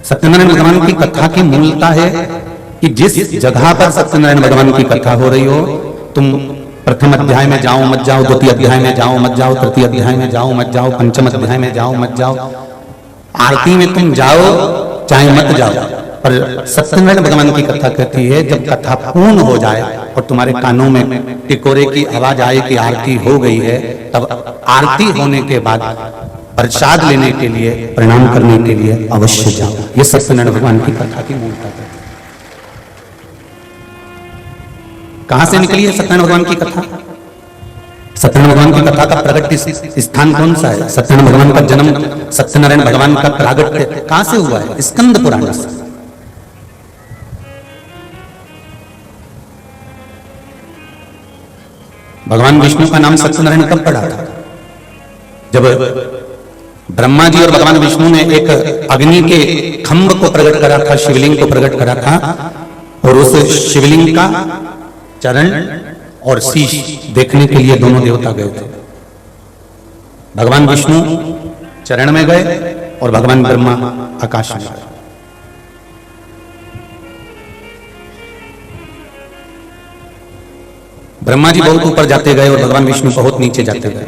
सत्यनारायण भगवान की कथा की मूलता है कि जिस जगह पर सत्यनारायण भगवान की कथा हो रही हो, तुम प्रथम अध्याय में जाओ मत जाओ, द्वितीय अध्याय में जाओ मत जाओ, तृतीय अध्याय में जाओ मत जाओ, पंचम अध्याय में जाओ मत जाओ, आरती में तुम जाओ चाहे मत जाओ, पर सत्यनारायण भगवान की कथा कहती है जब कथा पूर्ण हो जाए और तुम्हारे कानों में टिकोरे की आवाज आए कि आरती हो गई है, तब आरती होने के बाद प्रसाद लेने के लिए, प्रणाम करने के लिए अवश्य जाओ। ये सत्यनारायण भगवान की कथा की मूलता है। कहां से निकली है सत्यनारायण भगवान की कथा? सत्यनारायण भगवान की कथा का प्रगट स्थान कौन सा है? सत्यनारायण भगवान का जन्म, सत्यनारायण भगवान का प्रागट्य कहां से हुआ है? स्कंद पुराण से। भगवान विष्णु का नाम सत्यनारायण कब पड़ा था? जब ब्रह्मा जी और भगवान विष्णु ने एक अग्नि के खंभ को प्रकट करा था, शिवलिंग को प्रकट करा था, और उस शिवलिंग का चरण और शीश देखने के लिए दोनों देवता गए थे। भगवान विष्णु चरण में गए और भगवान ब्रह्मा आकाश में गए। ब्रह्मा जी बहुत ऊपर जाते गए और भगवान विष्णु बहुत नीचे जाते गए।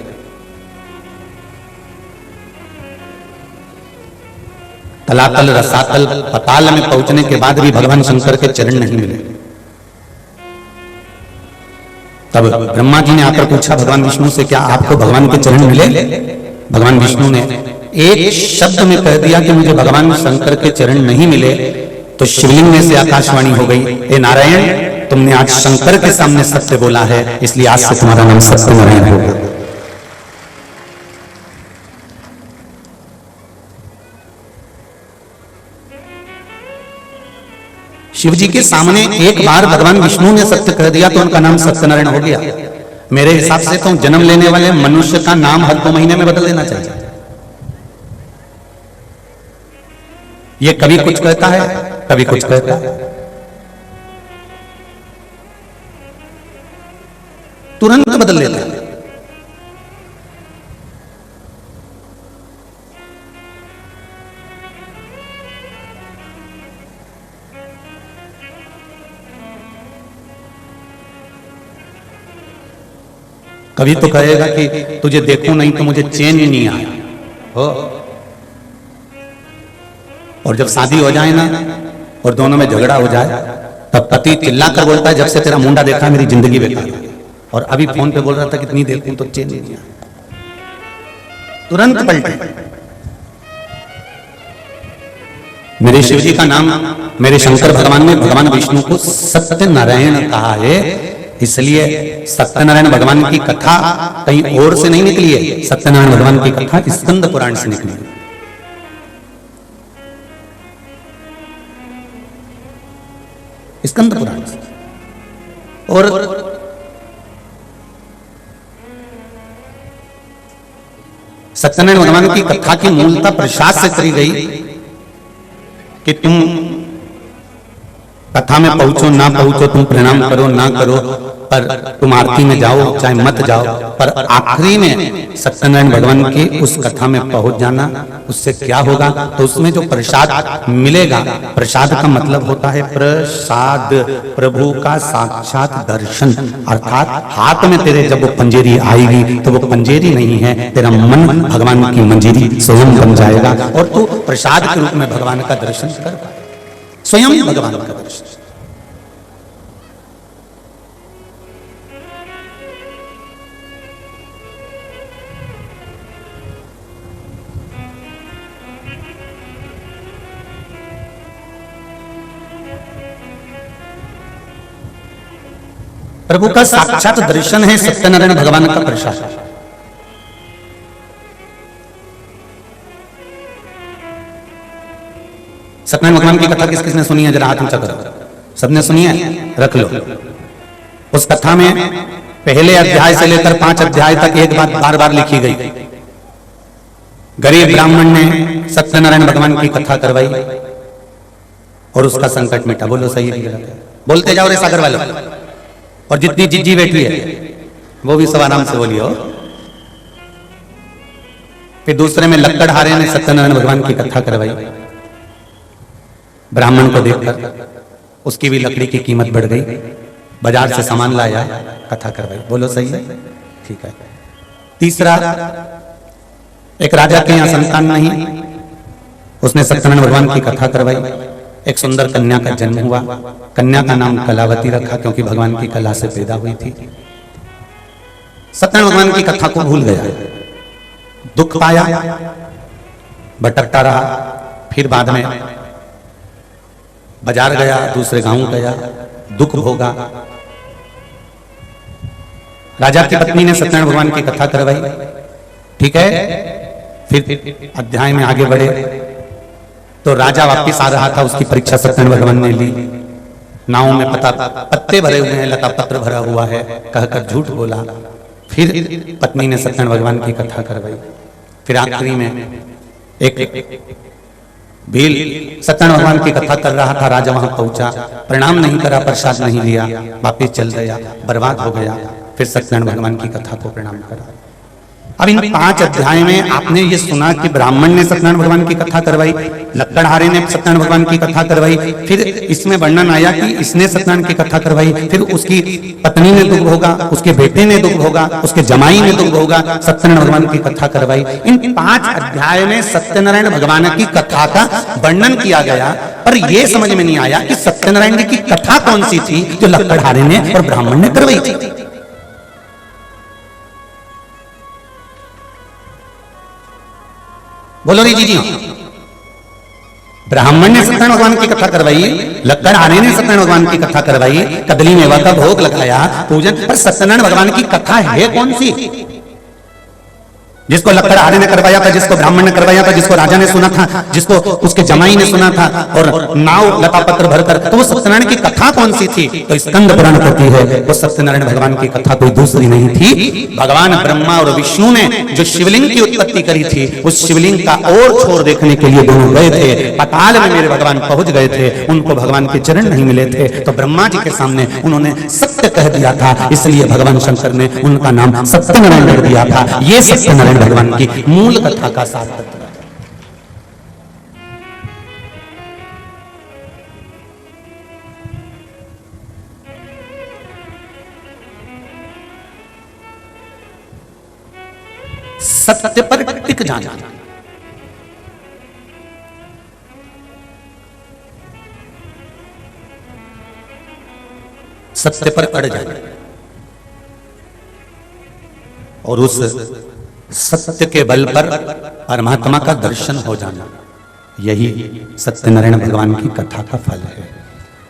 तलातल रसातल पताल में पहुंचने के बाद भी भगवान शंकर के चरण नहीं मिले। तब ब्रह्मा जी ने आकर पूछा भगवान विष्णु से, क्या आपको भगवान के चरण मिले? भगवान विष्णु ने एक शब्द में कह दिया कि मुझे भगवान शंकर के चरण नहीं मिले, तो शिवलिंग में से आकाशवाणी हो गई, ए नारायण, तुमने आज शंकर के सामने सत्य बोला है, इसलिए आज से तुम्हारा नाम सत्यनारायण होगा। शिव जी के सामने एक बार भगवान विष्णु ने सत्य कह दिया तो उनका नाम सत्यनारायण हो गया। मेरे हिसाब से तो जन्म लेने वाले मनुष्य का नाम हर 2 महीने में बदल देना चाहिए। ये कभी कुछ कहता है, कभी कुछ कहता है, तुरंत बदल देता है। कभी तो कहेगा कि तुझे देखूं नहीं तो मुझे चैन ही नहीं आया हो, और जब शादी हो जाए ना और दोनों में झगड़ा हो जाए तब पति चिल्ला कर बोलता है, जब से तेरा मुंडा देखा मेरी जिंदगी बेकार है, और अभी फोन पे बोल रहा था कितनी देखूं तो चैन नहीं आया। तुरंत पलटे। मेरे शिव जी का नाम, मेरे शंकर भगवान ने भगवान विष्णु को सत्यनारायण कहा है, इसलिए सत्यनारायण भगवान की कथा कहीं और से नहीं निकली है। सत्यनारायण भगवान की कथा स्कंद पुराण से निकली है। स्कंद पुराण से। और सत्यनारायण भगवान की कथा की मूलता प्रसाद से करी गई कि तुम कथा में पहुंचो ना पहुंचो, तुम प्रणाम करो ना करो, पर तुम आरती में जाओ चाहे मत जाओ, पर आखिरी में सत्यनारायण भगवान की उस कथा में पहुंच जाना। उससे क्या होगा? तो उसमें जो प्रसाद मिलेगा, प्रसाद का मतलब होता है प्रसाद, प्रभु का साक्षात दर्शन। अर्थात हाथ में तेरे जब वो पंजेरी आएगी तो वो पंजेरी नहीं है, तेरा मन भगवान की मंजीरी स्वयं बन जाएगा और तू प्रसाद के रूप में भगवान का दर्शन कर पाएगा, स्वयं भगवान का दर्शन। प्रभु का साक्षात दर्शन है सत्यनारायण भगवान का प्रसाद। सत्यनारायण भगवान की कथा किस किसने सुनी है? जरा हाथ ऊंचा करो। सबने सुनी है? रख लो। उस कथा में पहले अध्याय से लेकर 5 अध्याय तक एक बात बार बार लिखी गई। गरीब ब्राह्मण ने सत्यनारायण भगवान की कथा करवाई और उसका संकट मिटा। बोलो सही है? बोलते जाओ रे सागर वालों। और जितनी जिज्जी बैठी है वो भी सब आराम से बोलियो। फिर दूसरे में लक्कड़हारे ने सत्यनारायण भगवान की कथा करवाई ब्राह्मण को देखकर उसकी भी लकड़ी की कीमत बढ़ गई, बाजार से सामान लाया, कथा करवाई। बोलो सही है? ठीक है। तीसरा, एक राजा के यहाँ संतान नहीं, उसने सत्यनारायण भगवान की कथा करवाई। एक सुंदर कन्या का जन्म हुआ, कन्या का नाम कलावती रखा क्योंकि भगवान की कला से पैदा हुई थी। सत्यनारायण भगवान की कथा को भूल गया, दुख पाया, भटकता रहा। फिर बाद में बाजार गया, दूसरे गांव गया, दुख भोगा। राजा की पत्नी ने सत्यनारायण भगवान की कथा करवाई। ठीक है। फिर अध्याय में आगे बढ़े तो राजा वापिस आ रहा था, उसकी परीक्षा सत्यनारायण भगवान ने ली। नाव में पत्ते भरे हुए हैं, लता पत्र भरा हुआ है, कहकर झूठ बोला। फिर पत्नी ने सत्यनारायण भगवान की कथा करवाई। फिर आखिरी में एक भील सत्यनारायण भगवान की कथा कर रहा था, राजा वहां पहुंचा, प्रणाम नहीं करा, प्रसाद नहीं लिया, वापिस चल गया, बर्बाद हो गया। फिर सत्यनारायण भगवान की कथा को प्रणाम करा। अब इन 5 अध्याय में आपने ये सुना कि ब्राह्मण ने सत्यनारायण भगवान की कथा करवाई, लक्कड़हारे ने सत्यनारायण भगवान की कथा करवाई। फिर इसमें वर्णन आया कि इसने सत्यनारायण की कथा करवाई, फिर उसकी पत्नी ने दुख भोगा, उसके बेटे ने दुख भोगा, उसके जमाई ने दुख भोगा, सत्यनारायण भगवान की कथा करवाई। इन 5 अध्याय में सत्यनारायण भगवान की कथा का वर्णन किया गया, पर यह समझ में नहीं आया कि सत्यनारायण जी की कथा कौन सी थी जो लक्कड़हारे ने और ब्राह्मण ने करवाई थी। बोलो री जी। ब्राह्मण ने सत्यनारायण भगवान की कथा करवाई, लक्कड़हारे ने सत्यनारायण भगवान की कथा करवाई, कदली मेवा का भोग लगाया, पूजन, पर सत्यनारायण भगवान की कथा है कौन सी? जिसको लक्कड़हारे ने करवाया था, जिसको ब्राह्मण ने करवाया था, जिसको राजा ने सुना था, जिसको उसके जमाई ने सुना था, और नाव लता पत्र भरकर, तो वो सत्यनारायण की कथा कौन सी थी? तो स्कंद पुराण कहती है वो सत्यनारायण भगवान की कथा कोई दूसरी नहीं थी। भगवान ब्रह्मा और विष्णु ने जो शिवलिंग की उत्पत्ति करी थी, उस शिवलिंग का और छोर देखने के लिए दोनों गए थे, पाताल में मेरे भगवान पहुंच गए थे, उनको भगवान के चरण नहीं मिले थे, तो ब्रह्मा जी के सामने उन्होंने सत्य कह दिया था, इसलिए भगवान शंकर ने उनका नाम सत्यनारायण रख दिया था। ये सत्यनारायण भगवान की मूल कथा का सार तत्व है। सत्य पर टिक जाना, सत्य पर अड़ जाना और उस सत्य के बल पर परमात्मा का दर्शन हो जाना, यही सत्यनारायण भगवान की कथा का फल है।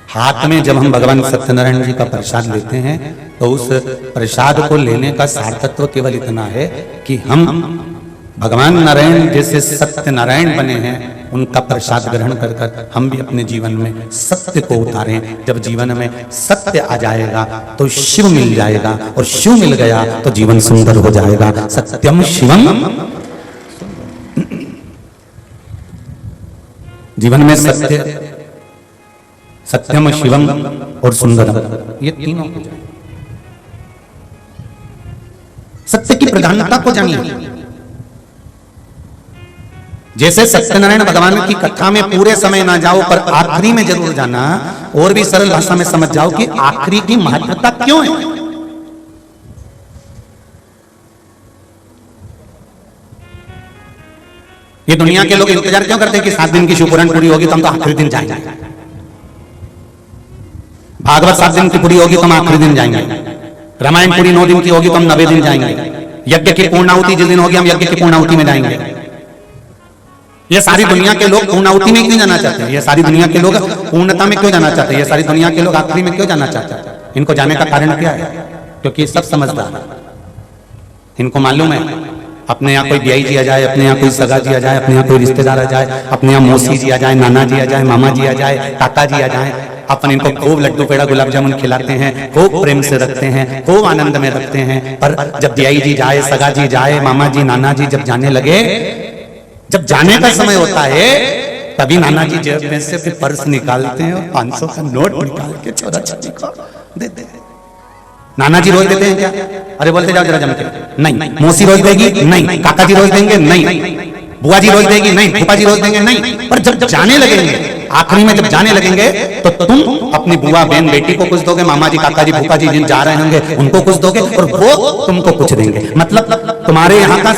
हाथ में जब हम भगवान सत्यनारायण जी का प्रसाद लेते हैं तो उस प्रसाद को लेने का सार तत्व केवल इतना है कि हम भगवान नारायण जैसे सत्यनारायण बने हैं, उनका प्रसाद ग्रहण कर कर हम भी अपने जीवन में सत्य को उतारें। जब जीवन में सत्य आ जाएगा तो शिव मिल जाएगा, और शिव मिल गया तो जीवन सुंदर हो जाएगा। सत्यम शिवम, जीवन में सत्य, सत्यम शिवम और सुंदरम, ये तीनों हो जाए। सत्य की प्रधानता को जानिए। जैसे सत्यनारायण भगवान की कथा में पूरे समय ना जाओ, पर आखिरी में जरूर जाना, और भी सरल भाषा में समझ जाओ कि आखिरी की महत्वता क्यों है। ये दुनिया के लोग इंतजार क्यों करते हैं कि 7 दिन की शिवपुराण पूरी होगी तो हम तो आखिरी दिन जाएंगे, भागवत 7 दिन की पूरी होगी तो हम आखिरी दिन जाएंगे, रामायण पूरी 9 दिन की होगी तो हम 90 दिन जाएंगे, यज्ञ की पूर्णाहुति जिस दिन होगी हम यज्ञ की पूर्णाहुति में जाएंगे। ये सारी दुनिया के लोग पूर्णाहुति में क्यों जाना चाहते हैं? ये सारी दुनिया के लोग पूर्णता में क्यों जाना चाहते हैं? ये सारी दुनिया के लोग आखिरी में क्यों जाना चाहते हैं? इनको जाने का कारण क्या है? क्योंकि सब समझदार है। इनको मालूम है अपने यहाँ कोई ब्याई जी आ जाए, अपने यहाँ कोई सगा जी आ जाए, अपने यहाँ कोई रिश्तेदार आ जाए, अपने यहाँ मौसी जी आ जाए, नाना जी आ जाए, मामा जी आ जाए, काका जी आ जाए, अपन इनको खूब लड्डू पेड़ा गुलाब जामुन खिलाते हैं, खूब प्रेम से रखते हैं, खूब आनंद में रखते हैं। पर जब ब्याई जी जाए, सगा जी जाए, मामा जी नाना जी जब जाने लगे, जब जाने का समय होता है, तभी नाना जी जेब में से फिर पर्स निकालते हैं और 500 का नोट निकाल के छोरा छोरी को देते हैं। नाना जी रोज देते हैं क्या? अरे बोलते जाओ जरा जम के, नहीं। मौसी रोज देगी? नहीं। काका जी रोज देंगे? नहीं। बुआ जी रोज देगी नहीं, फूफा जी रोज देंगे नहीं, पर जब जाने लगेंगे, आखिरी में जब जाने लगेंगे तो तुम अपनी बुआ बहन बेटी को कुछ दोगे, मामा जी काका जी फूफा जी जिन जा रहे होंगे उनको कुछ दोगे, और वो तुमको कुछ देंगे। मतलब तुम्हारे यहाँ का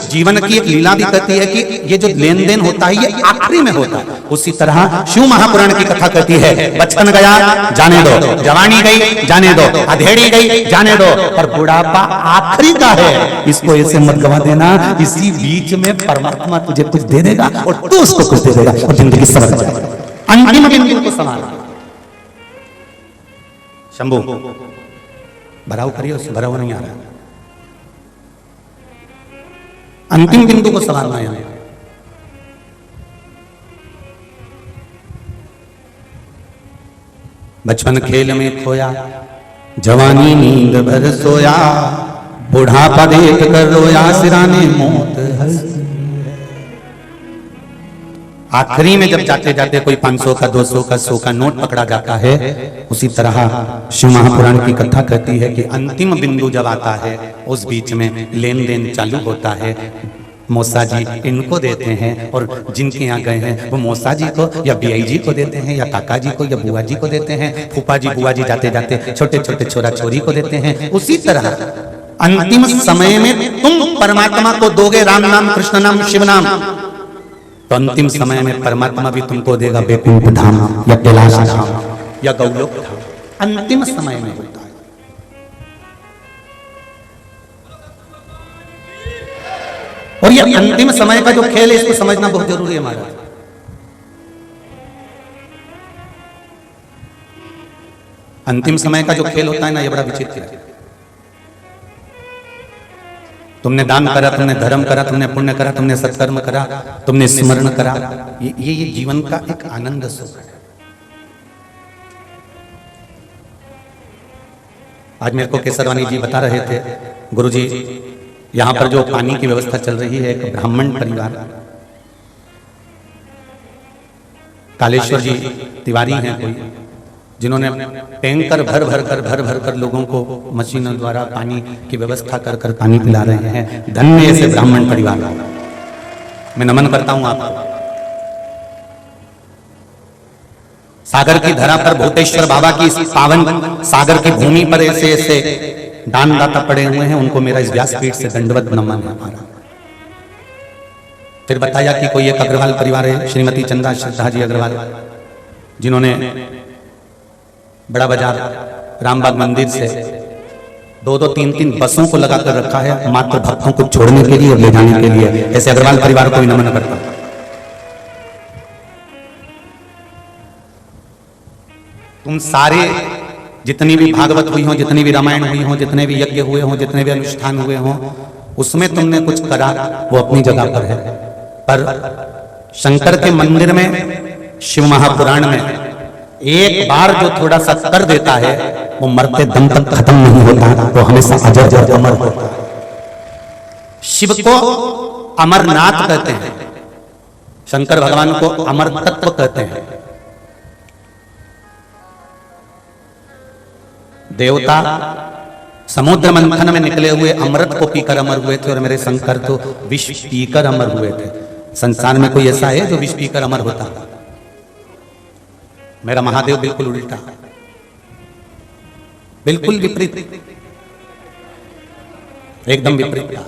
जीवन की एक लीला भी कहती है कि ये जो लेन देन होता है ये आखिरी में होता है। उसी तरह शिव महापुराण की कथा कहती है बचपन गया जाने दो, जवानी गई जाने दो, अधेड़ी गई जाने दो, पर बुढ़ापा आखिरी का है, इसको ऐसे मत गवा देना। इसी बीच में परमात्मा तुझे कुछ दे देगा और तू उसको कुछ दे देगा और जिंदगी संवर जाएगी। अंतिम बिंदु को संभालना। शंभू भराव करिए, उससे भराव नहीं आ रहा। अंतिम बिंदु को संभालना है। बचपन खेल में खोया, जवानी नींद भर सोया, बुढ़ापा देख कर रोया, सिराने मौत हंसी। आखिरी में जब जाते जाते कोई 500 का 200 का 100 का नोट पकड़ा जाता है, उसी तरह शिव महापुराण की कथा कहती है कि अंतिम बिंदु जब आता है उस बीच में लेन देन चालू होता है। मौसा जी इनको देते हैं और जिनके यहाँ गए हैं वो मौसा जी को या बीआई जी को देते हैं या काका जी को या बुआ जी को देते हैं, फूफा जी बुआ जी जाते जाते छोटे छोटे छोरा छोरी को देते हैं। उसी तरह अंतिम समय में तुम परमात्मा को दोगे राम नाम कृष्ण नाम शिव नाम, तो अंतिम समय में परमात्मा भी तुमको देगा वैकुंठ धाम या कैलाश धाम या गौलोक धाम। अंतिम समय में होता है। और ये अंतिम समय का जो खेल है इसको समझना बहुत जरूरी है हमारा। अंतिम समय का जो खेल होता है ना, ये बड़ा विचित्र है। तुमने दान करा, तुमने धर्म करा, तुमने पुण्य करा, तुमने सत्कर्म करा, तुमने स्मरण करा, ये जीवन का एक आनंद सुख है। आज मेरे को केसरवानी जी बता रहे थे, गुरुजी यहाँ पर जो पानी की व्यवस्था चल रही है, एक ब्राह्मण परिवार कालेश्वर जी तिवारी हैं कोई, जिन्होंने टैंकर भर भर कर लोगों को मशीनों द्वारा पानी की व्यवस्था कर कर पानी पिला रहे हैं। धन्य ऐसे ब्राह्मण परिवार, मैं नमन करता हूं आपको। सागर की धरा पर भूतेश्वर बाबा की इस पावन सागर की भूमि पर ऐसे ऐसे दानदाता पड़े हुए हैं, उनको मेरा इस व्यासपीठ से दंडवत नमन है हमारा। फिर बताया कि कोई एक अग्रवाल परिवार है, श्रीमती चंदा श्रद्धा जी अग्रवाल, जिन्होंने बड़ा बाजार रामबाग मंदिर से 2-2, 3-3 बसों को लगाकर रखा है मात्र भक्तों को छोड़ने के लिए और ले जाने के लिए। ऐसे अग्रवाल परिवार को भी नमन करता हूं। तुम सारे जितनी भी भागवत हुई हो, जितनी भी रामायण हुई हो, जितने भी यज्ञ हुए हों, जितने भी अनुष्ठान हुए हों, उसमें तुमने कुछ करा, वो अपनी जगह पर है। पर शंकर के मंदिर में, शिव महापुराण में एक बार जो थोड़ा सा कर देता है वो मरते दम तक खत्म नहीं होता, वो हमेशा अजर अमर होता है। शिव को अमरनाथ कहते हैं, शंकर भगवान को अमर तत्व कहते हैं। देवता समुद्र मंथन में निकले हुए अमृत को पीकर अमर हुए थे और मेरे शंकर तो विष पीकर अमर हुए थे। संसार में कोई ऐसा है जो विष पीकर अमर होता? मेरा महादेव बिल्कुल उल्टा, बिल्कुल विपरीत, एकदम विपरीत।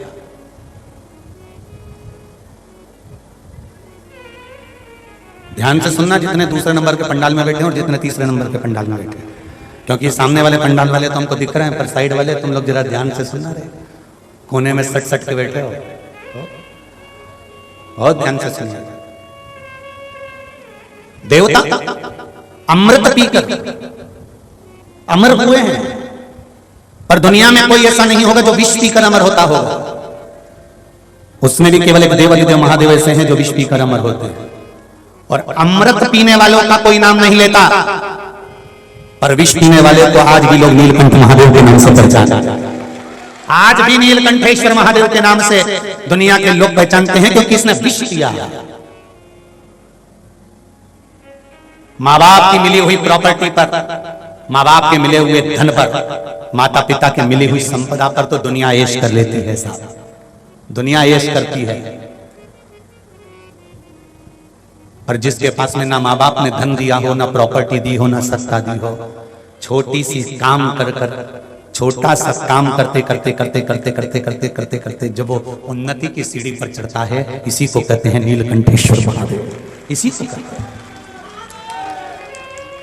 ध्यान से सुनना, जितने दूसरे नंबर के पंडाल में बैठे हैं और जितने तीसरे नंबर के पंडाल में बैठे हैं, क्योंकि सामने वाले पंडाल वाले तो हमको दिख रहे हैं, पर साइड वाले तुम लोग जरा ध्यान से सुनना रहे, कोने में सट सट के बैठे हो, बहुत ध्यान से सुनिए। देवता अमृत पीकर अमर हुए हैं, पर दुनिया में कोई ऐसा नहीं होगा जो विष पीकर अमर होता होगा। उसमें भी केवल एक देव महादेव ऐसे हैं जो विष पीकर अमर होते हैं, और अमृत पीने वालों का कोई नाम नहीं लेता, पर विष पीने वाले को आज भी लोग नीलकंठ महादेव के नाम से पहचानते हैं। आज भी नीलकंठेश्वर महादेव के नाम से दुनिया के लोग पहचानते हैं, क्योंकि इसने विष पिया। माँ बाप की मिली हुई प्रॉपर्टी पर, माँ बाप के मिले हुए धन पर, माता पिता के मिली हुई संपदा पर तो दुनिया ऐश कर लेती है साहब, दुनिया ऐश करती है। और जिसके पास में ना माँ बाप ने धन दिया हो, ना प्रॉपर्टी दी हो, ना सत्ता दी हो, छोटी सी काम कर कर, छोटा सा काम करते करते करते करते करते करते करते करते जब वो उन्नति की सीढ़ी पर चढ़ता है, इसी को कहते हैं नीलकंठेश्वर महादेव। इसी को कहते हैं,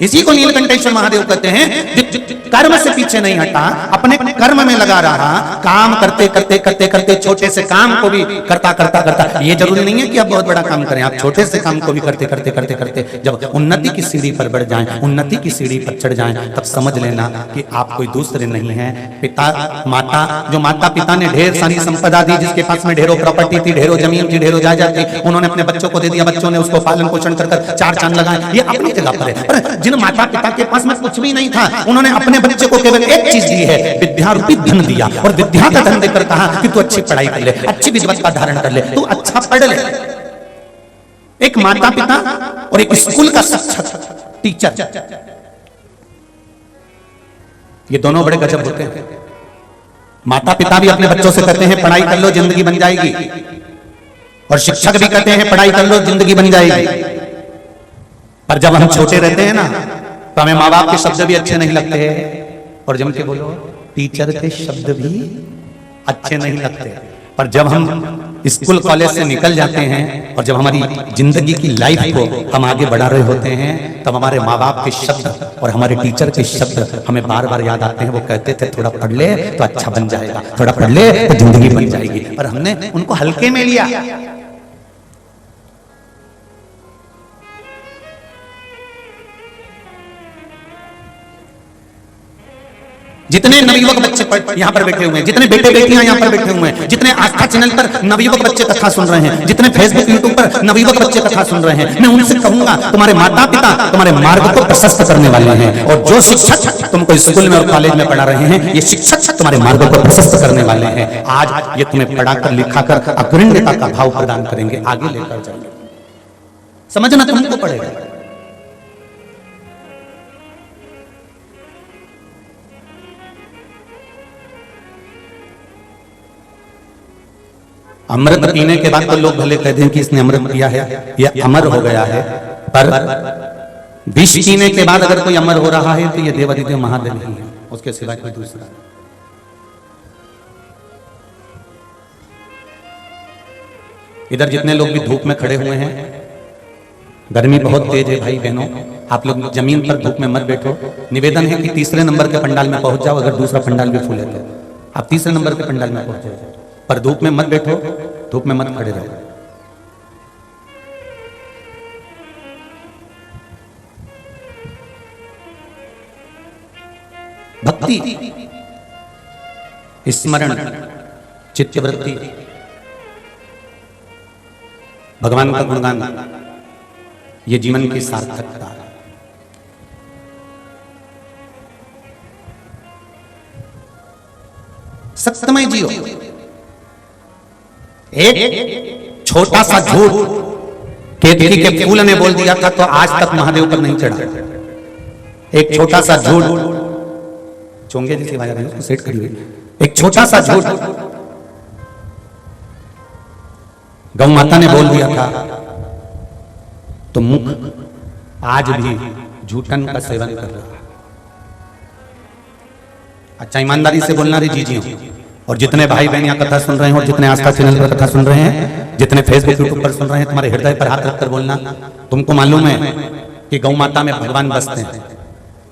इसी को नीलकंठेश्वर महादेव कहते हैं। कर्म से पीछे नहीं हटा, अपने कर्म में लगा रहा, काम करते करते करते करते छोटे से काम को भी करता करता करता। ये जरूरी नहीं है कि आप बहुत बड़ा काम करें, आप छोटे से काम को भी करते करते करते करते जब उन्नति की सीढ़ी पर बढ़ जाएं, उन्नति की सीढ़ी पर चढ़ जाएं, तब समझ लेना कि आप कोई दूसरे नहीं है। पिता माता, जो माता पिता ने ढेर सारी संपदा दी, जिसके पास में ढेरों प्रॉपर्टी थी, ढेरों जमीन थी, ढेरों जायदाद थी, उन्होंने अपने बच्चों को दे दिया, बच्चों ने उसको पालन पोषण कर चार चांद लगाए, ये अपनी जगह पर है। पर जिन माता पिता के पास में कुछ भी नहीं था, उन्होंने अपने बच्चे को केवल एक चीज दी है, विद्या रूपी धन दिया, और विद्या का धन देकर कहा कि तू अच्छी पढ़ाई कर ले, अच्छी विद्वत्ता धारण कर ले, तू अच्छा पढ़ ले। एक माता पिता और एक स्कूल का शिक्षक, टीचर, ये दोनों बड़े गजब होते हैं। माता पिता भी अपने बच्चों से कहते हैं पढ़ाई कर लो जिंदगी बन जाएगी, और शिक्षक भी कहते हैं पढ़ाई कर लो जिंदगी बन जाएगी। पर जब हम छोटे रहते हैं ना, तो हमें माँ बाप के शब्द भी अच्छे नहीं लगते हैं, और जम के बोलो टीचर के शब्द भी अच्छे नहीं लगते। पर जब हम स्कूल कॉलेज से निकल जाते हैं, और जब हमारी जिंदगी की लाइफ को हम आगे बढ़ा रहे होते हैं, तब हमारे माँ बाप के शब्द और हमारे टीचर के शब्द हमें बार बार याद आते हैं। वो कहते थे थोड़ा पढ़ ले तो अच्छा बन जाएगा, थोड़ा पढ़ ले तो जिंदगी बन जाएगी, पर हमने उनको हल्के में लिया। जितने नवयुवक बच्चे यहाँ पर बैठे हुए हैं, जितने बेटे बेटियां यहाँ पर बैठे हुए हैं, जितने आस्था चैनल पर नवयुवक बच्चे कथा सुन रहे हैं, जितने फेसबुक यूट्यूब पर नवयुवक बच्चे कथा सुन रहे हैं, मैं उनसे कहूंगा तुम्हारे माता पिता तुम्हारे मार्ग को प्रशस्त करने वाले हैं, और जो शिक्षक तुमको स्कूल में और कॉलेज में पढ़ा रहे हैं, ये शिक्षक तुम्हारे मार्ग को प्रशस्त करने वाले हैं। आज ये तुम्हें पढ़ाकर लिखाकर अग्रण्यता का भाव प्रदान करेंगे, आगे लेकर जाएंगे। समझना तुमको पड़ेगा। अमृत पीने के बाद तो लोग भले कहते हैं कि इसने अमृत पिया है, यह अमर हो गया है, पर विष पीने के बाद अगर कोई अमर हो रहा है तो यह देवादिदेव महादेव नहीं है, उसके सिवा कोई दूसरा। इधर जितने लोग भी धूप में खड़े हुए हैं, गर्मी बहुत तेज है भाई बहनों, आप लोग जमीन पर धूप में मत बैठो। निवेदन है कि तीसरे नंबर के पंडाल में पहुंच जाओ, अगर दूसरा पंडाल भी फूले तो आप तीसरे नंबर के पंडाल में पहुंच जाओ, पर धूप में मत बैठो, धूप में मत खड़े रहो। भक्ति, स्मरण, चित्तवृत्ति, भगवान का गुणगान, ये जीवन की सार्थकता है। सत्यमय जियो। एक छोटा सा झूठ केतकी के फूल ने बोल दिया था तो आज तक महादेव पर नहीं चढ़ा। एक छोटा सा झूठ, चोंगे जैसी आवाज आ रही है, उसको सेट करिए। एक छोटा सा झूठ गौ माता ने बोल दिया था तो मुख आज भी झूठन का सेवन कर रहा है। अच्छा ईमानदारी से बोलना रे जीजियों, और जितने भाई बहन यहाँ कथा सुन रहे हैं और जितने आस्था चैनल पर कथा सुन रहे हैं, जितने फेसबुक यूट्यूब पर सुन रहे हैं, तुम्हारे हृदय पर हाथ रखकर बोलना, तुमको मालूम है कि गौ माता में भगवान बसते हैं,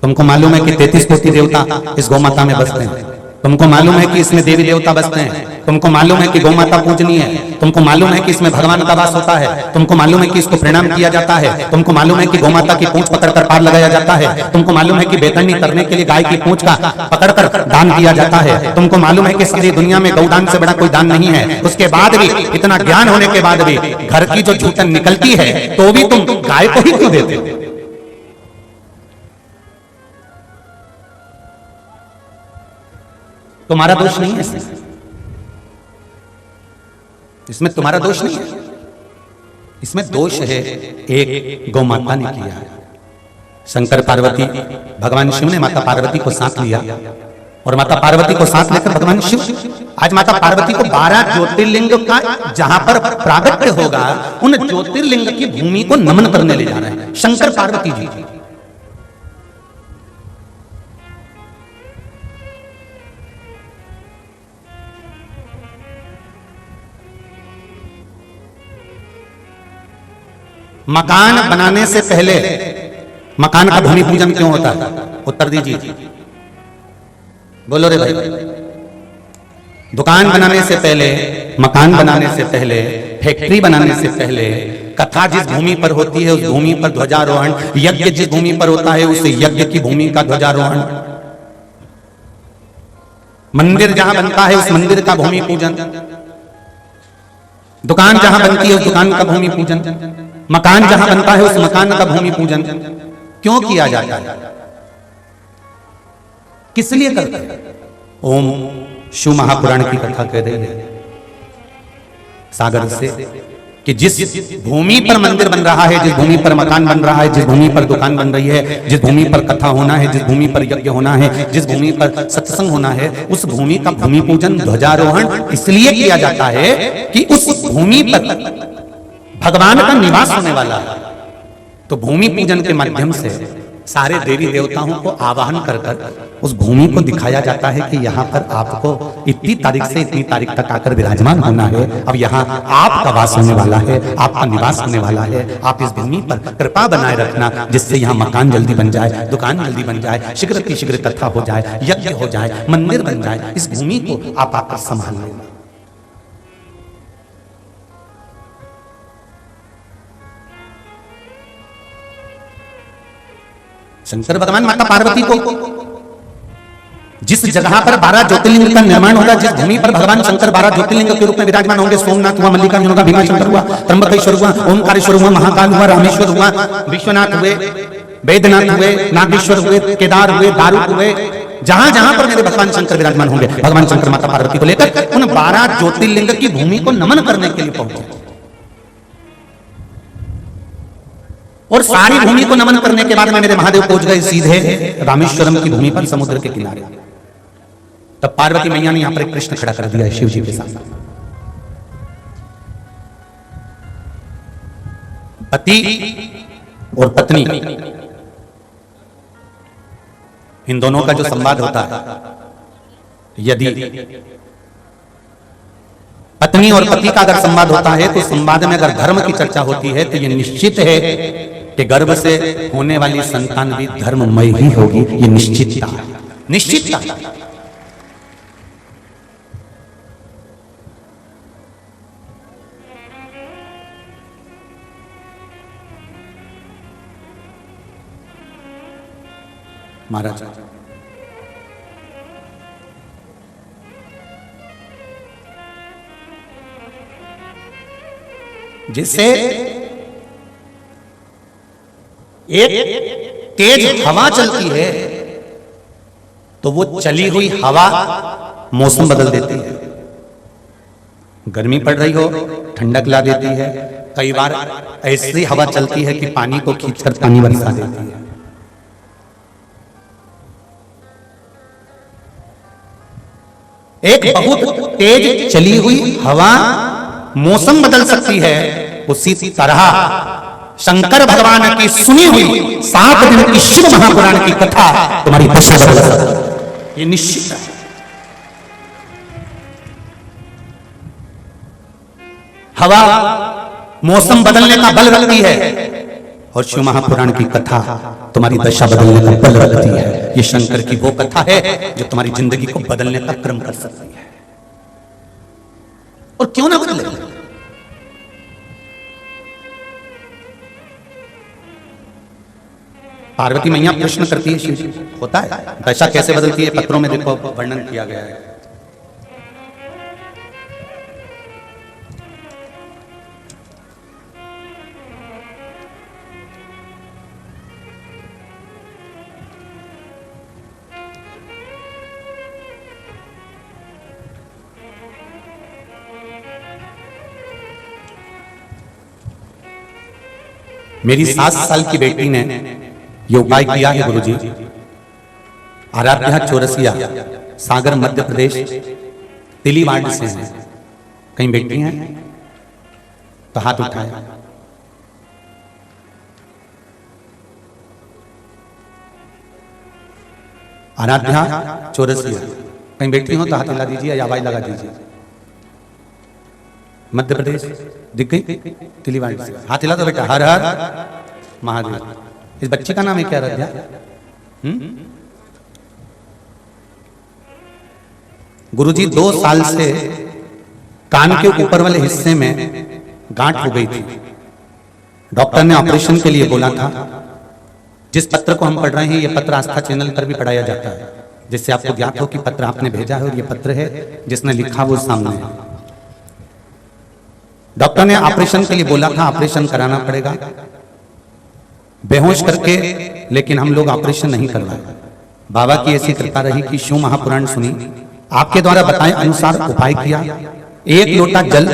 तुमको मालूम है कि 33 कोटि देवता इस गौ माता में बसते हैं, तुमको मालूम है कि इसमें देवी देवता बसते हैं, तुमको मालूम है कि गौ माता पूजनीय है, तुमको मालूम है कि इसमें भगवान का वास होता है, तुमको मालूम है कि इसको प्रणाम किया जाता है, तुमको मालूम है कि गौ माता की पूंछ पकड़कर पार लगाया जाता है, तुमको मालूम है कि बेतरनी करने के लिए गाय की पूंछ का पकड़कर दान किया जाता है, तुमको मालूम है कि सारी दुनिया में गौदान से बड़ा कोई दान नहीं है। उसके बाद भी, इतना ज्ञान होने के बाद भी घर की जो झूठन निकलती है तो भी तुम गाय को ही क्यों देते हो? तुम्हारा दोष नहीं है इसमें तुम्हारा दोष नहीं है, इसमें दोष है एक गौ माता ने किया। शंकर पार्वती, भगवान शिव ने माता पार्वती को साथ लिया और माता पार्वती को साथ लेकर भगवान शिव आज माता पार्वती को 12 ज्योतिर्लिंग का जहां पर प्रागट्य होगा उन ज्योतिर्लिंग की भूमि को नमन करने ले जा रहे हैं शंकर पार्वती जी। मकान बनाने से पहले मकान का भूमि पूजन क्यों होता है? उत्तर दीजिए, बोलो रे भाई। दुकान बनाने से पहले, मकान बनाने से पहले, फैक्ट्री बनाने से पहले, कथा जिस भूमि पर होती है उस भूमि पर ध्वजारोहण, यज्ञ जिस भूमि पर होता है उस यज्ञ की भूमि का ध्वजारोहण, मंदिर जहां बनता है उस मंदिर का भूमि पूजन, दुकान जहां बनती है उस दुकान का भूमि पूजन, मकान जहां बनता है उस मकान का भूमि पूजन क्यों किया जाता है? किस लिए करते हैं? ओम शिव महापुराण की कथा कह रही है सागर से कि जिस भूमि पर मंदिर बन रहा है, जिस भूमि पर मकान बन रहा है, जिस भूमि पर दुकान बन रही है, जिस भूमि पर कथा होना है, जिस भूमि पर यज्ञ होना है, जिस भूमि पर सत्संग होना है, उस भूमि का भूमि पूजन ध्वजारोहण इसलिए किया जाता है कि उस भूमि पर भगवान का निवास होने वाला है। तो भूमि पूजन के माध्यम से सारे देवी देवताओं को आवाहन कर कर उस भूमि को दिखाया जाता है कि यहाँ पर आपको इतनी तारीख से इतनी तारीख तक आकर विराजमान होना है। अब यहाँ आपका वास होने वाला है, आपका निवास होने वाला है। आप इस भूमि पर कृपा बनाए रखना जिससे यहाँ मकान जल्दी बन जाए, दुकान जल्दी बन जाए, शीघ्र की शीघ्र कथा हो जाए, यज्ञ हो जाए, मंदिर बन जाए। इस भूमि को आप आकर संभाल लेना। शंकर भगवान माता पार्वती को जिस जगह पर 12 ज्योतिर्लिंग का निर्माण होगा, जिस भूमि पर भगवान शंकर 12 ज्योतिर्लिंग के रूप में विराजमान होंगे, सोमनाथ हुआ, मल्लिकार्जुन हुआ, भीमाशंकर हुआ, त्र्यंबकेश्वर हुआ, ओंकारेश्वर हुआ, महाकाल हुआ, रामेश्वर हुआ, विश्वनाथ हुए, वैद्यनाथ हुए, नागेश्वर हुए, केदार हुए, दारुक हुए, जहां जहां पर मेरे भगवान शंकर विराजमान होंगे, भगवान शंकर माता पार्वती को लेकर उन 12 ज्योतिर्लिंग की भूमि को नमन करने के लिए पहुंचे। और सारी भूमि को नमन करने के बाद में मेरे महादेव पहुंच गए सीधे रामेश्वरम की भूमि पर, समुद्र के किनारे। तब पार्वती मैया ने यहां पर एक कृष्ण खड़ा कर दिया है शिव जी के साथ। पति और पत्नी, इन दोनों का जो संवाद होता है, यदि पत्नी और पति का अगर संवाद होता है तो संवाद में अगर धर्म की चर्चा होती है तो यह निश्चित है कि गर्भ से होने वाली संतान भी धर्ममय ही होगी। ये निश्चितता, निश्चितता। महाराज जिससे एक तेज हवा चलती है तो वो चली हुई हवा मौसम बदल देती है। गर्मी पड़ रही हो ठंडक ला देती है। कई बार ऐसी हवा चलती है कि पानी को खींचकर पानी बरसा देती है। एक बहुत तेज चली हुई हवा मौसम बदल सकती है, उसी तरह शंकर भगवान की सुनी हुई 7 दिन की शिव महापुराण की कथा तुम्हारी दशा बदल सकती है। ये निश्चित है। हवा मौसम बदलने का बल रखती है और शिव महापुराण की कथा तुम्हारी दशा बदलने का बल रखती है। ये शंकर की वो कथा है जो तुम्हारी जिंदगी को बदलने का क्रम कर सकती है। और क्यों ना बदले? पार्वती मैया प्रश्न करती है शिव जी, होता है दशा कैसे बदलती है? पत्रों में देखो वर्णन किया गया है। मेरी 7 साल की बेटी ने ये उपाय किया है गुरुजी। आराध्या चौरसिया सागर मध्य प्रदेश तिलीवाड़ से हैं। कहीं बेटी हैं तो हाथ उठाए। आराध्या चौरसिया, कहीं बेटी हो तो हाथ हिला दीजिए या आवाज लगा दीजिए। मध्य प्रदेश दिख गई, तिलीवाड़ से हाथ हिला दो बेटा। हर हर महादेव। इस बच्ची का नाम है क्या? आराध्या। गुरुजी 2 साल से कान के ऊपर वाले हिस्से में गांठ हो गई थी। डॉक्टर ने ऑपरेशन के लिए बोला था। जिस पत्र को हम पढ़ रहे हैं ये पत्र आस्था चैनल पर भी पढ़ाया जाता है, जिससे आपको ज्ञात हो कि पत्र आपने भेजा है और ये पत्र है जिसने लिखा वो सामने है। डॉक्टर ने ऑपरेशन के लिए बोला था, ऑपरेशन कराना पड़ेगा बेहोश करके, लेकिन हम लोग ऑपरेशन नहीं करवाए। बाबा की ऐसी कृपा रही कि शिव महापुराण सुनी, आपके द्वारा बताए अनुसार उपाय किया। 1 लोटा जल,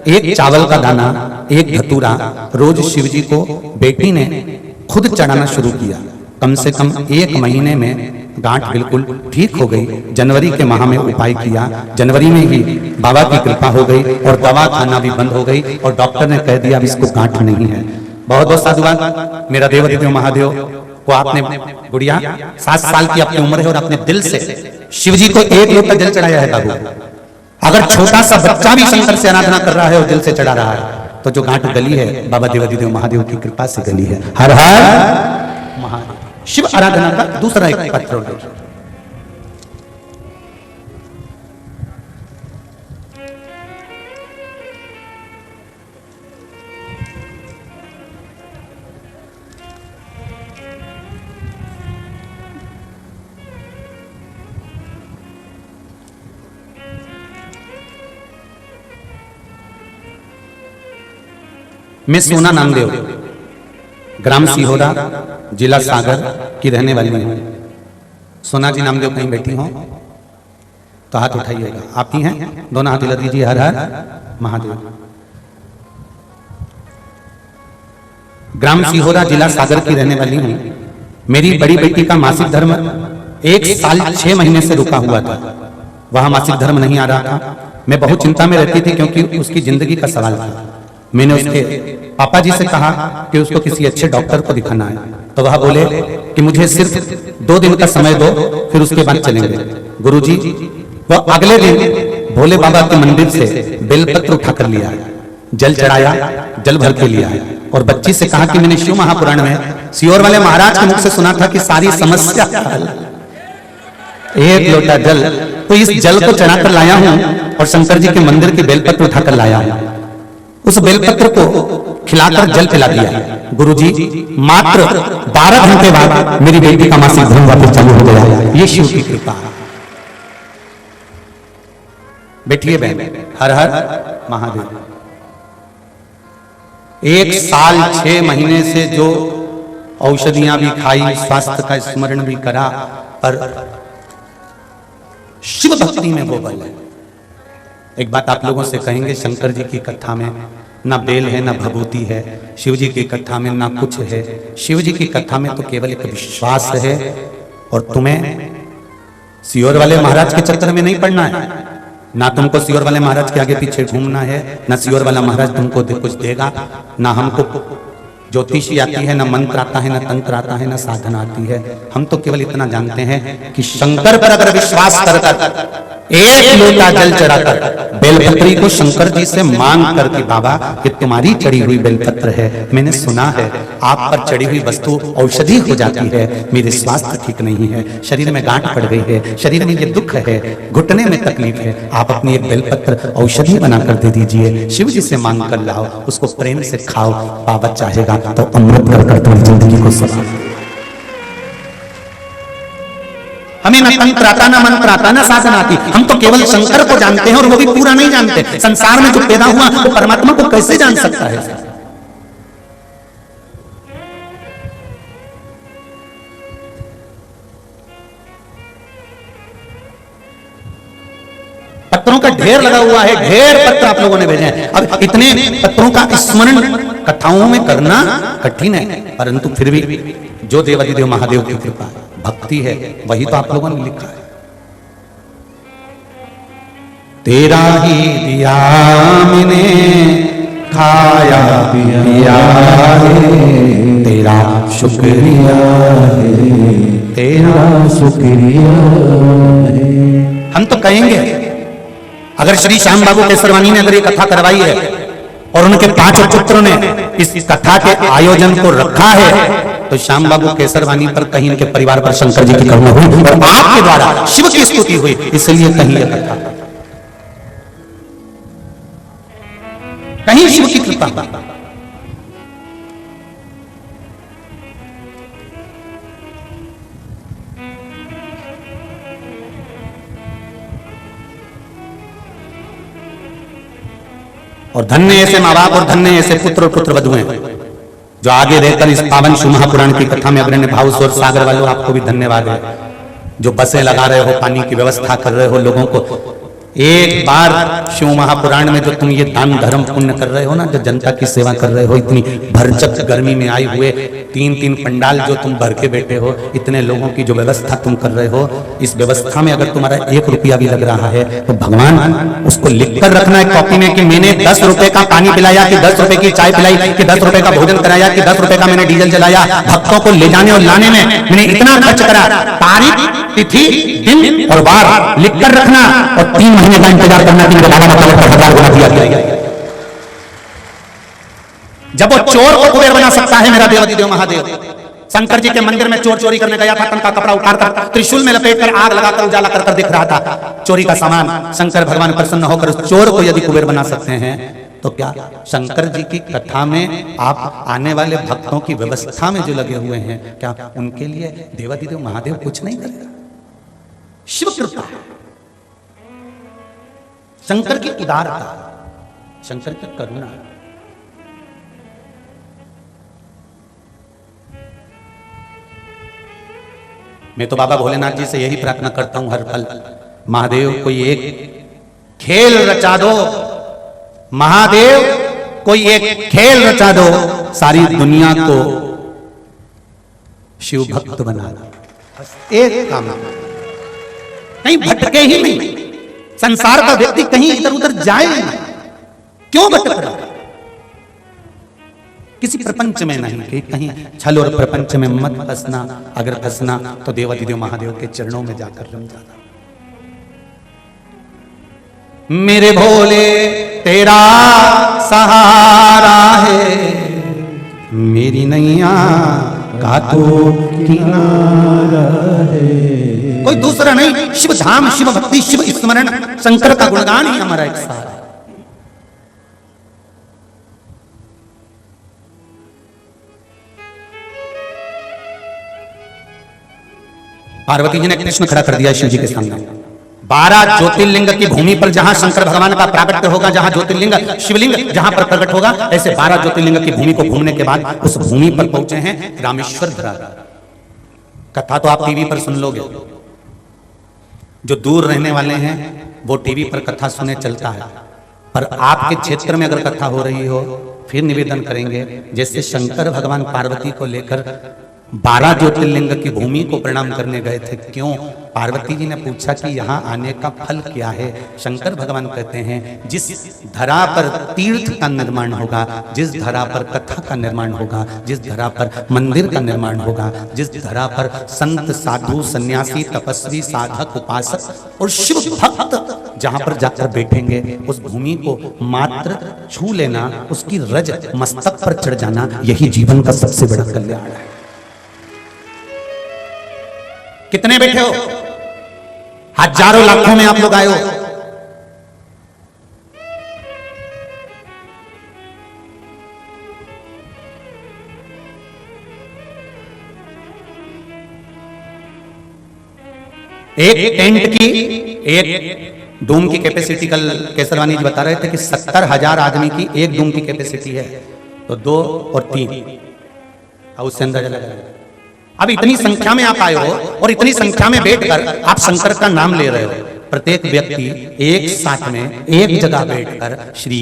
1 चावल का दाना, 1 धतूरा रोज शिव जी को बेटी ने खुद चढ़ाना शुरू किया। कम से कम 1 महीने में गांठ बिल्कुल ठीक हो गई। जनवरी के माह में उपाय किया, जनवरी में ही बाबा की कृपा हो गई और दवा खाना भी बंद हो गई और डॉक्टर ने कह दिया अब इसको गांठ नहीं है। बहुत बहुत साधुवाद। मेरा देव महादेव को आपने गुड़िया 7 साल की आपकी उम्र है और अपने दिल से शिव जी को 1 लोटा जल चढ़ाया है बाबू। अगर छोटा सा बच्चा भी शंकर से आराधना कर रहा है और दिल से चढ़ा रहा है तो जो गांठ गली है बाबा देव महादेव की कृपा से गली है। हर हर महादेव। शिव आराधना का दूसरा एक पत्र। मैं सोना नामदेव, ग्राम सिहोरा, जिला सागर की रहने वाली हूँ। सोना जी नामदेव कहीं बैठी हो तो हाथ उठाइएगा। आप ही हैं? दोनों हाथ हिला दीजिए। हर हर महादेव। ग्राम सिहोरा, जिला सागर की रहने वाली हूँ। मेरी बड़ी बेटी का मासिक धर्म 1 साल 6 महीने से रुका हुआ था। वह मासिक धर्म नहीं आ रहा था। मैं बहुत चिंता में रहती थी क्योंकि उसकी जिंदगी का सवाल था। मैंने उसके पापा जी से कहा कि उसको किसी अच्छे डॉक्टर को दिखाना है, तो वह बोले कि मुझे सिर्फ 2 दिन का समय दो, फिर उसके बाद चलेंगे। गुरुजी वह अगले दिन भोले बाबा के मंदिर से बेलपत्र उठा कर लिया, जल चढ़ाया, जल भर के लिया और बच्ची से कहा कि मैंने शिव महापुराण में सियोर वाले महाराज के मुख से सुना था कि सारी समस्या का हल 1 लोटा जल, तो इस जल को चढ़ाकर लाया हूं और शंकर जी के मंदिर के बेलपत्र उठाकर लाया हूं। उस बेलपत्र को खिलाकर जल पिला दिया। गुरुजी मात्र 12 घंटे बाद मेरी बेटी का मासिक धर्म वापस चालू हो गया। ये शिव की कृपा। बैठिए बहन। हर हर महादेव। 1 साल 6 महीने से जो औषधियां भी खाई, स्वास्थ्य का स्मरण भी करा, पर शिव भक्ति में वो बल है। एक बात आप लोगों से कहेंगे, शंकर जी की कथा में ना बेल है ना भभूति है, शिव जी की कथा में ना कुछ है। शिव जी की कथा में तो केवल एक विश्वास है और तुम्हें सियोर वाले महाराज के चक्कर में नहीं पड़ना है। ना तुमको सियोर वाले महाराज के आगे पीछे घूमना है, ना सियोर वाला महाराज तुमको कुछ देगा, ना हमको ज्योतिषी आती है, ना मंत्र आता है, ना तंत्र आता है, ना साधना आती है। हम तो केवल इतना जानते हैं कि शंकर पर अगर विश्वास कर 1 लोटा जल चढ़ाकर बेलपत्री को शंकर जी से मांग कर कि बाबा ये तुम्हारी चढ़ी हुई बेलपत्र है, मैंने सुना है आप पर चढ़ी हुई वस्तु औषधि हो जाती है, मेरे स्वास्थ्य ठीक नहीं है, शरीर में गांठ पड़ गई है, शरीर में ये दुख है, घुटने में तकलीफ है, आप अपनी एक बेलपत्र औषधि बनाकर दे दीजिए, शिव जी से मांग कर लाओ, उसको प्रेम से खाओ, बाबा चाहेगा तो अमृत कर तुम्हारी जिंदगी को संभाल। हमें न तंत्र आता, न मंत्र आता, न साधना आती, हम तो केवल शंकर को जानते हैं और वो भी पूरा नहीं जानते। संसार में जो पैदा हुआ वो परमात्मा को कैसे जान सकता है? पत्रों का ढेर लगा हुआ है, ढेर पत्र आप लोगों ने भेजे हैं। अब इतने पत्रों का स्मरण कथाओं में करना कठिन है, परंतु फिर भी जो देवाधिदेव महादेव की कृपा भक्ति है वही तो आप लोगों ने लिखा है। तेरा ही दिया मैंने खाया पिया है, तेरा शुक्रिया है, तेरा शुक्रिया है। हम तो कहेंगे अगर श्री श्याम बाबू केसरवानी ने अगर ये कथा करवाई है और उनके 5 पुत्रों ने इस कथा के आयोजन को रखा है, तो श्याम बाबू केसरवानी पर कहीं इनके परिवार पर शंकर जी की करुणा हुई और आपके द्वारा शिव की स्तुति हुई, इसलिए कहीं यह कथा, कहीं शिव की कृपा। और धन्य ऐसे माँ बाप और धन्य ऐसे पुत्र और पुत्र वधुएं जो आगे रहकर इस पावन शिव महापुराण की कथा में अग्रणी भाव और सागर वालों, आपको भी धन्यवाद है जो बसें लगा रहे हो, पानी की व्यवस्था कर रहे हो लोगों को। एक बार शिव महापुराण में जो तुम ये दान धर्म पुण्य कर रहे हो ना, जो जनता की सेवा कर रहे हो, इतनी भरचक गर्मी में आए हुए 3-3 पंडाल जो तुम भर के बैठे हो, इतने लोगों की जो व्यवस्था तुम कर रहे हो, इस व्यवस्था में अगर तुम्हारा 1 रुपया भी लग रहा है तो भगवान उसको लिख कर रखना है कॉपी में कि मैंने 10 रुपए का पानी पिलाया, कि 10 रुपए की चाय पिलाई, कि 10 रुपए का भोजन कराया, कि 10 रुपए का मैंने डीजल जलाया, भक्तों को ले जाने और लाने में मैंने इतना खर्च करा। तारीख, तिथि, दिन और बार लिख कर रखना और 3 महीने का इंतजार करना कि मेरे बाबा मतलब 1000 गुना दिया गया। जब वो चोर को कुबेर बना सकता है मेरा देवाधिदेव महादेव, शंकर जी के मंदिर में चोर चोरी करने गया था, तन का कपड़ा उतारकर त्रिशूल में लपेटकर आग लगाकर उजाला कर दिख रहा था चोरी का सामान। शंकर भगवान प्रसन्न होकर उस चोर को यदि कुबेर बना सकते हैं, तो क्या शंकर जी की कथा में आप आने वाले भक्तों की व्यवस्था में जो लगे हुए हैं, क्या उनके लिए देवाधिदेव महादेव कुछ नहीं करेगा? शिव कृपा, शंकर की उदारता, शंकर की करुणा। मैं तो बाबा भोलेनाथ जी से यही प्रार्थना करता हूं हर पल, महादेव कोई एक खेल रचा दो, महादेव कोई एक खेल रचा दो, सारी दुनिया को शिव भक्त बना दो। एक काम, कहीं भटके ही नहीं, संसार का व्यक्ति कहीं इधर उधर जाए नहीं। क्यों भटक रहा? किसी प्रपंच में नहीं, कि कहीं छल और प्रपंच में मत फंसना। अगर फंसना तो देवाधिदेव महादेव के चरणों में जाकर रम जाना। मेरे भोले तेरा सहारा है, मेरी नैया का तो किनारा है। कोई दूसरा नहीं, शिव धाम, शिव भक्ति, शिव स्मरण, शंकर का गुणगान ही हमारा एक सहारा है। पार्वती जी ने कृष्ण खड़ा कर दिया शिव जी के सामने। 12 ज्योतिर्लिंग की भूमि पर जहां शंकर भगवान का प्राकट्य होगा, जहां ज्योतिर्लिंग शिवलिंग जहां पर प्रकट होगा, ऐसे 12 ज्योतिर्लिंग की भूमि को घूमने के बाद उस भूमि पर पहुंचे हैं रामेश्वर धरा। कथा तो आप टीवी पर सुन लोगे, जो दूर रहने वाले हैं वो टीवी पर कथा सुने चलता है, पर आपके क्षेत्र में अगर कथा हो रही हो, फिर निवेदन करेंगे जैसे शंकर भगवान पार्वती को लेकर 12 ज्योतिर्लिंग की भूमि को प्रणाम करने गए थे। क्यों? पार्वती जी ने पूछा कि यहाँ आने का फल क्या है। शंकर भगवान कहते हैं जिस धरा पर तीर्थ का निर्माण होगा, जिस धरा पर कथा का निर्माण होगा, जिस धरा पर मंदिर का निर्माण होगा, जिस धरा पर संत साधु सन्यासी तपस्वी साधक उपासक और शिव भक्त जहां पर जाकर बैठेंगे, उस भूमि को मात्र छू लेना, उसकी रज मस्तक पर चढ़ जाना, यही जीवन का सबसे बड़ा कल्याण है। कितने बैठे हो? हजारों लाखों में आप लोग आए हो। एक टेंट की, एक डूम की कैपेसिटी, कल केसरवानी जी बता रहे थे कि 70,000 आदमी की एक डूम की कैपेसिटी है, तो 2 और 3 उससे अंदाजा लगा। अब इतनी संख्या में आप आए हो और इतनी संख्या में बैठकर आप शंकर का नाम ले रहे हो। प्रत्येक व्यक्ति एक साथ में एक जगह बैठकर श्री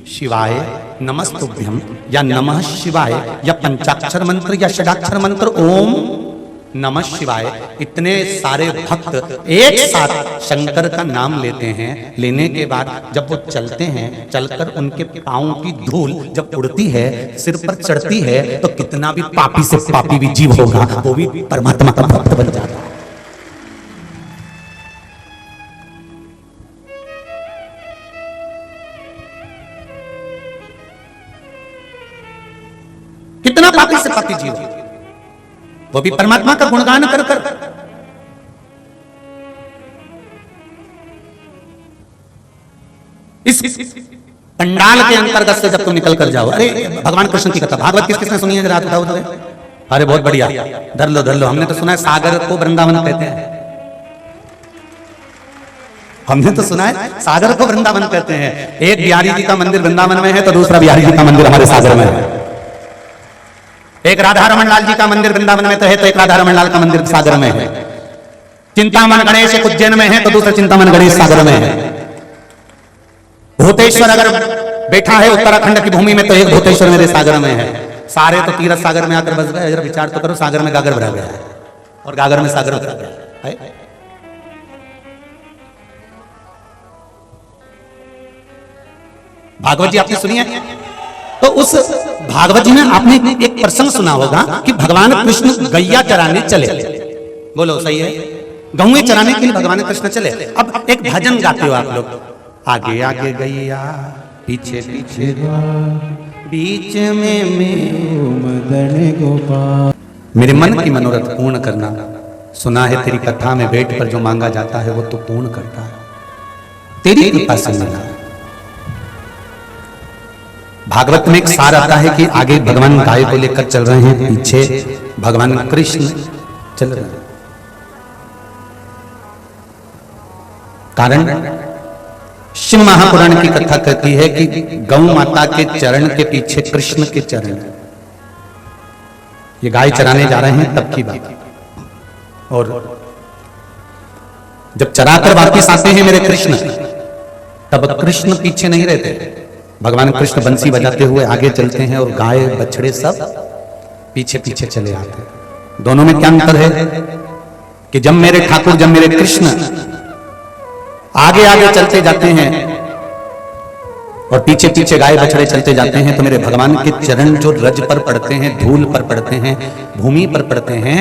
शिवाय नमस्तुभ्यम या नमः शिवाय या पंचाक्षर मंत्र या षडाक्षर मंत्र ओम नमः शिवाय, इतने सारे भक्त एक साथ शंकर का नाम लेते हैं। लेने के बाद जब वो चलते हैं, चलकर उनके पांव की धूल जब उड़ती है, सिर पर चढ़ती है, तो कितना भी पापी से पापी भी जीव होगा वो भी परमात्मा का भक्त बन जाता है। कितना पापी से पापी जीव वो भी परमात्मा का गुणगान कर कर इस पंडाल के अंतर्गत से जब तुम निकल कर जाओ, अरे भगवान कृष्ण की कथा भागवत किस किसने सुनी है जरा बताओ तो। अरे बहुत बढ़िया, धर लो। हमने तो सुना है सागर को वृंदावन कहते हैं। हमने तो सुना है सागर को वृंदावन कहते हैं। एक बिहारी जी का मंदिर वृंदावन में है तो दूसरा बिहारी जी का मंदिर हमारे सागर में है। एक राधा रमन लाल जी का मंदिर वृंदावन में तो है, तो एक राधा रमन लाल का मंदिर सागर में है। चिंतामन गणेश एक उज्जैन में है तो दूसरा चिंतामन गणेश सागर में है। भूतेश्वर अगर बैठा है उत्तराखंड की भूमि में तो एक भूतेश्वर मेरे सागर में है। सारे तो तीरथ सागर में आकर बस गए। जरा विचार तो करो, सागर में गागर भरा गया है और गागर में सागर भरा गया है। भागवत जी आपने सुनी है? तो उस भागवत जी में आपने एक प्रसंग सुना होगा कि भगवान कृष्ण गैया चराने चले। बोलो सही है, गौएं चराने के लिए भगवान कृष्ण चले। अब एक भजन गाते हो आप लोग, आगे आगे गैया पीछे पीछे बीच में मदन गोपाल। मेरे मन की मनोरथ पूर्ण करना, सुना है तेरी कथा में बैठ कर जो मांगा जाता है वो तो पूर्ण करता है, तेरी कृपा से मिला। भागवत में एक सार आता है कि आगे भगवान गाय को लेकर चल रहे हैं, पीछे भगवान कृष्ण चल रहे हैं। कारण शिव महापुराण की कथा कहती है कि गौ माता के चरण के पीछे कृष्ण के चरण। ये गाय चराने जा रहे हैं तब की बात। और जब चराकर वापस आते हैं मेरे कृष्ण, तब कृष्ण पीछे नहीं रहते। भगवान कृष्ण बंसी बजाते हुए आगे चलते हैं और गाय बछड़े सब पीछे पीछे चले आते हैं। दोनों में क्या अंतर है कि जब मेरे ठाकुर, जब मेरे कृष्ण आगे आगे चलते जाते हैं और पीछे पीछे गाय बछड़े चलते जाते हैं, तो मेरे भगवान के चरण जो रज पर पड़ते हैं, धूल पर पड़ते हैं, भूमि पर पड़ते हैं,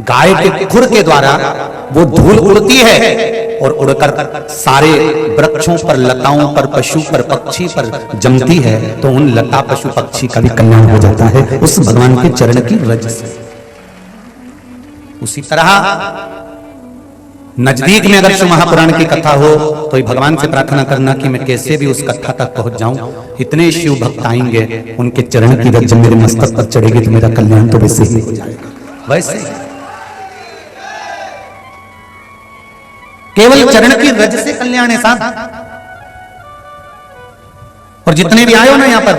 गाय के खुर के द्वारा वो धूल उड़ती है और उड़कर सारे वृक्षों पर, लताओं पर, पशु पर, पक्षी पर जमती है। तो उन लता पशु पक्षी का भी कल्याण हो जाता है उस भगवान के चरण की रज से। उसी तरह नजदीक में अगर शिव महापुराण की कथा हो तो भगवान से प्रार्थना करना कि मैं कैसे भी उस कथा तक पहुंच जाऊं। इतने शिव भक्त आएंगे, उनके चरण की रज मेरे मस्तक पर चढ़ेगी तो मेरा कल्याण तो वैसे ही हो जाएगा। वैसे केवल चरण की रज से कल्याण है साहब। और जितने भी आए हो ना यहाँ पर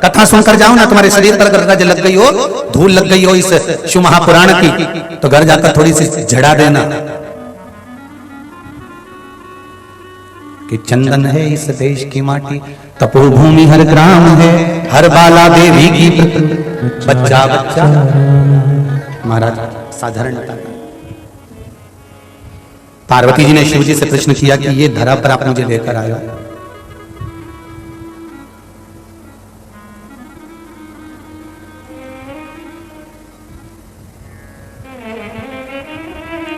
कथा सुनकर जाओ ना, तुम्हारे शरीर पर अगर रज लग गई हो, धूल लग गई हो इस शिव महापुराण की, तो घर जाकर थोड़ी सी झड़ा देना कि चंदन है इस देश की माटी, तपोभूमि हर ग्राम है, हर बाला देवी की बच्चा बच्चा। महाराज साधारणता पार्वती जी ने शिव जी से प्रश्न किया कि ये धरा पर आप मुझे लेकर आए हो,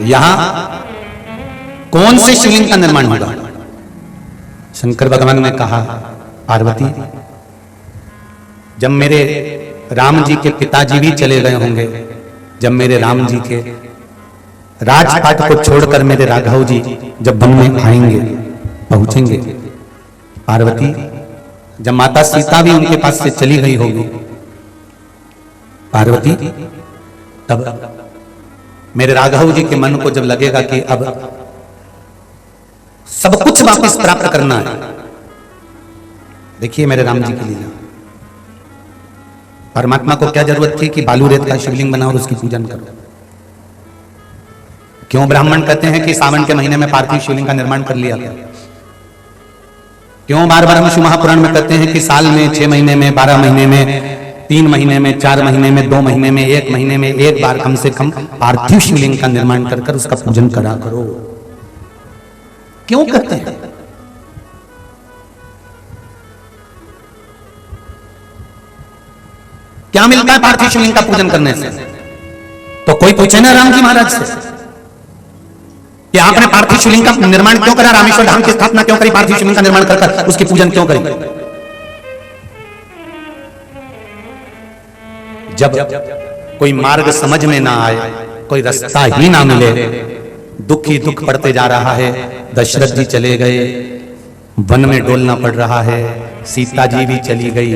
यहां कौन से शिवलिंग का निर्माण होगा? शंकर भगवान ने कहा, पार्वती जब मेरे राम जी के पिताजी भी चले गए होंगे, जब मेरे राम जी के राजपाट को छोड़कर मेरे राघव जी जब वन में आएंगे, पहुंचेंगे, पार्वती जब माता सीता भी उनके पास से चली गई होगी, पार्वती तब मेरे राघव जी के मन को जब लगेगा कि अब सब कुछ वापस प्राप्त करना है। देखिए मेरे राम जी की लीला, परमात्मा को क्या जरूरत थी कि बालू रेत का शिवलिंग बनाओ और उसकी पूजन करो? क्यों ब्राह्मण कहते हैं कि सावन के महीने में पार्थिव शिवलिंग का निर्माण कर लिया गया? क्यों बार बार हम शिव महापुराण में कहते हैं कि साल में 6 महीने में 12 महीने में 3 महीने में, 4 महीने में, 2 महीने में, 1 महीने में एक बार कम से कम पार्थिव शिवलिंग का निर्माण कर उसका पूजन करा करो। क्यों करते हैं? क्या मिलता है पार्थिव शिवलिंग का पूजन करने से? तो कोई पूछे ना राम जी महाराज से कि आपने पार्थिव शिवलिंग का निर्माण क्यों करा, रामेश्वर धाम की स्थापना क्यों करी, पार्थिव शिवलिंग का निर्माण कर उसकी पूजन क्यों करी? जब कोई मार्ग समझ में ना आए, कोई रास्ता ही ना मिले, दुख ही दुख पड़ते जा रहा है। दशरथ जी चले गए, वन में डोलना पड़ रहा है, सीता जी भी चली गई,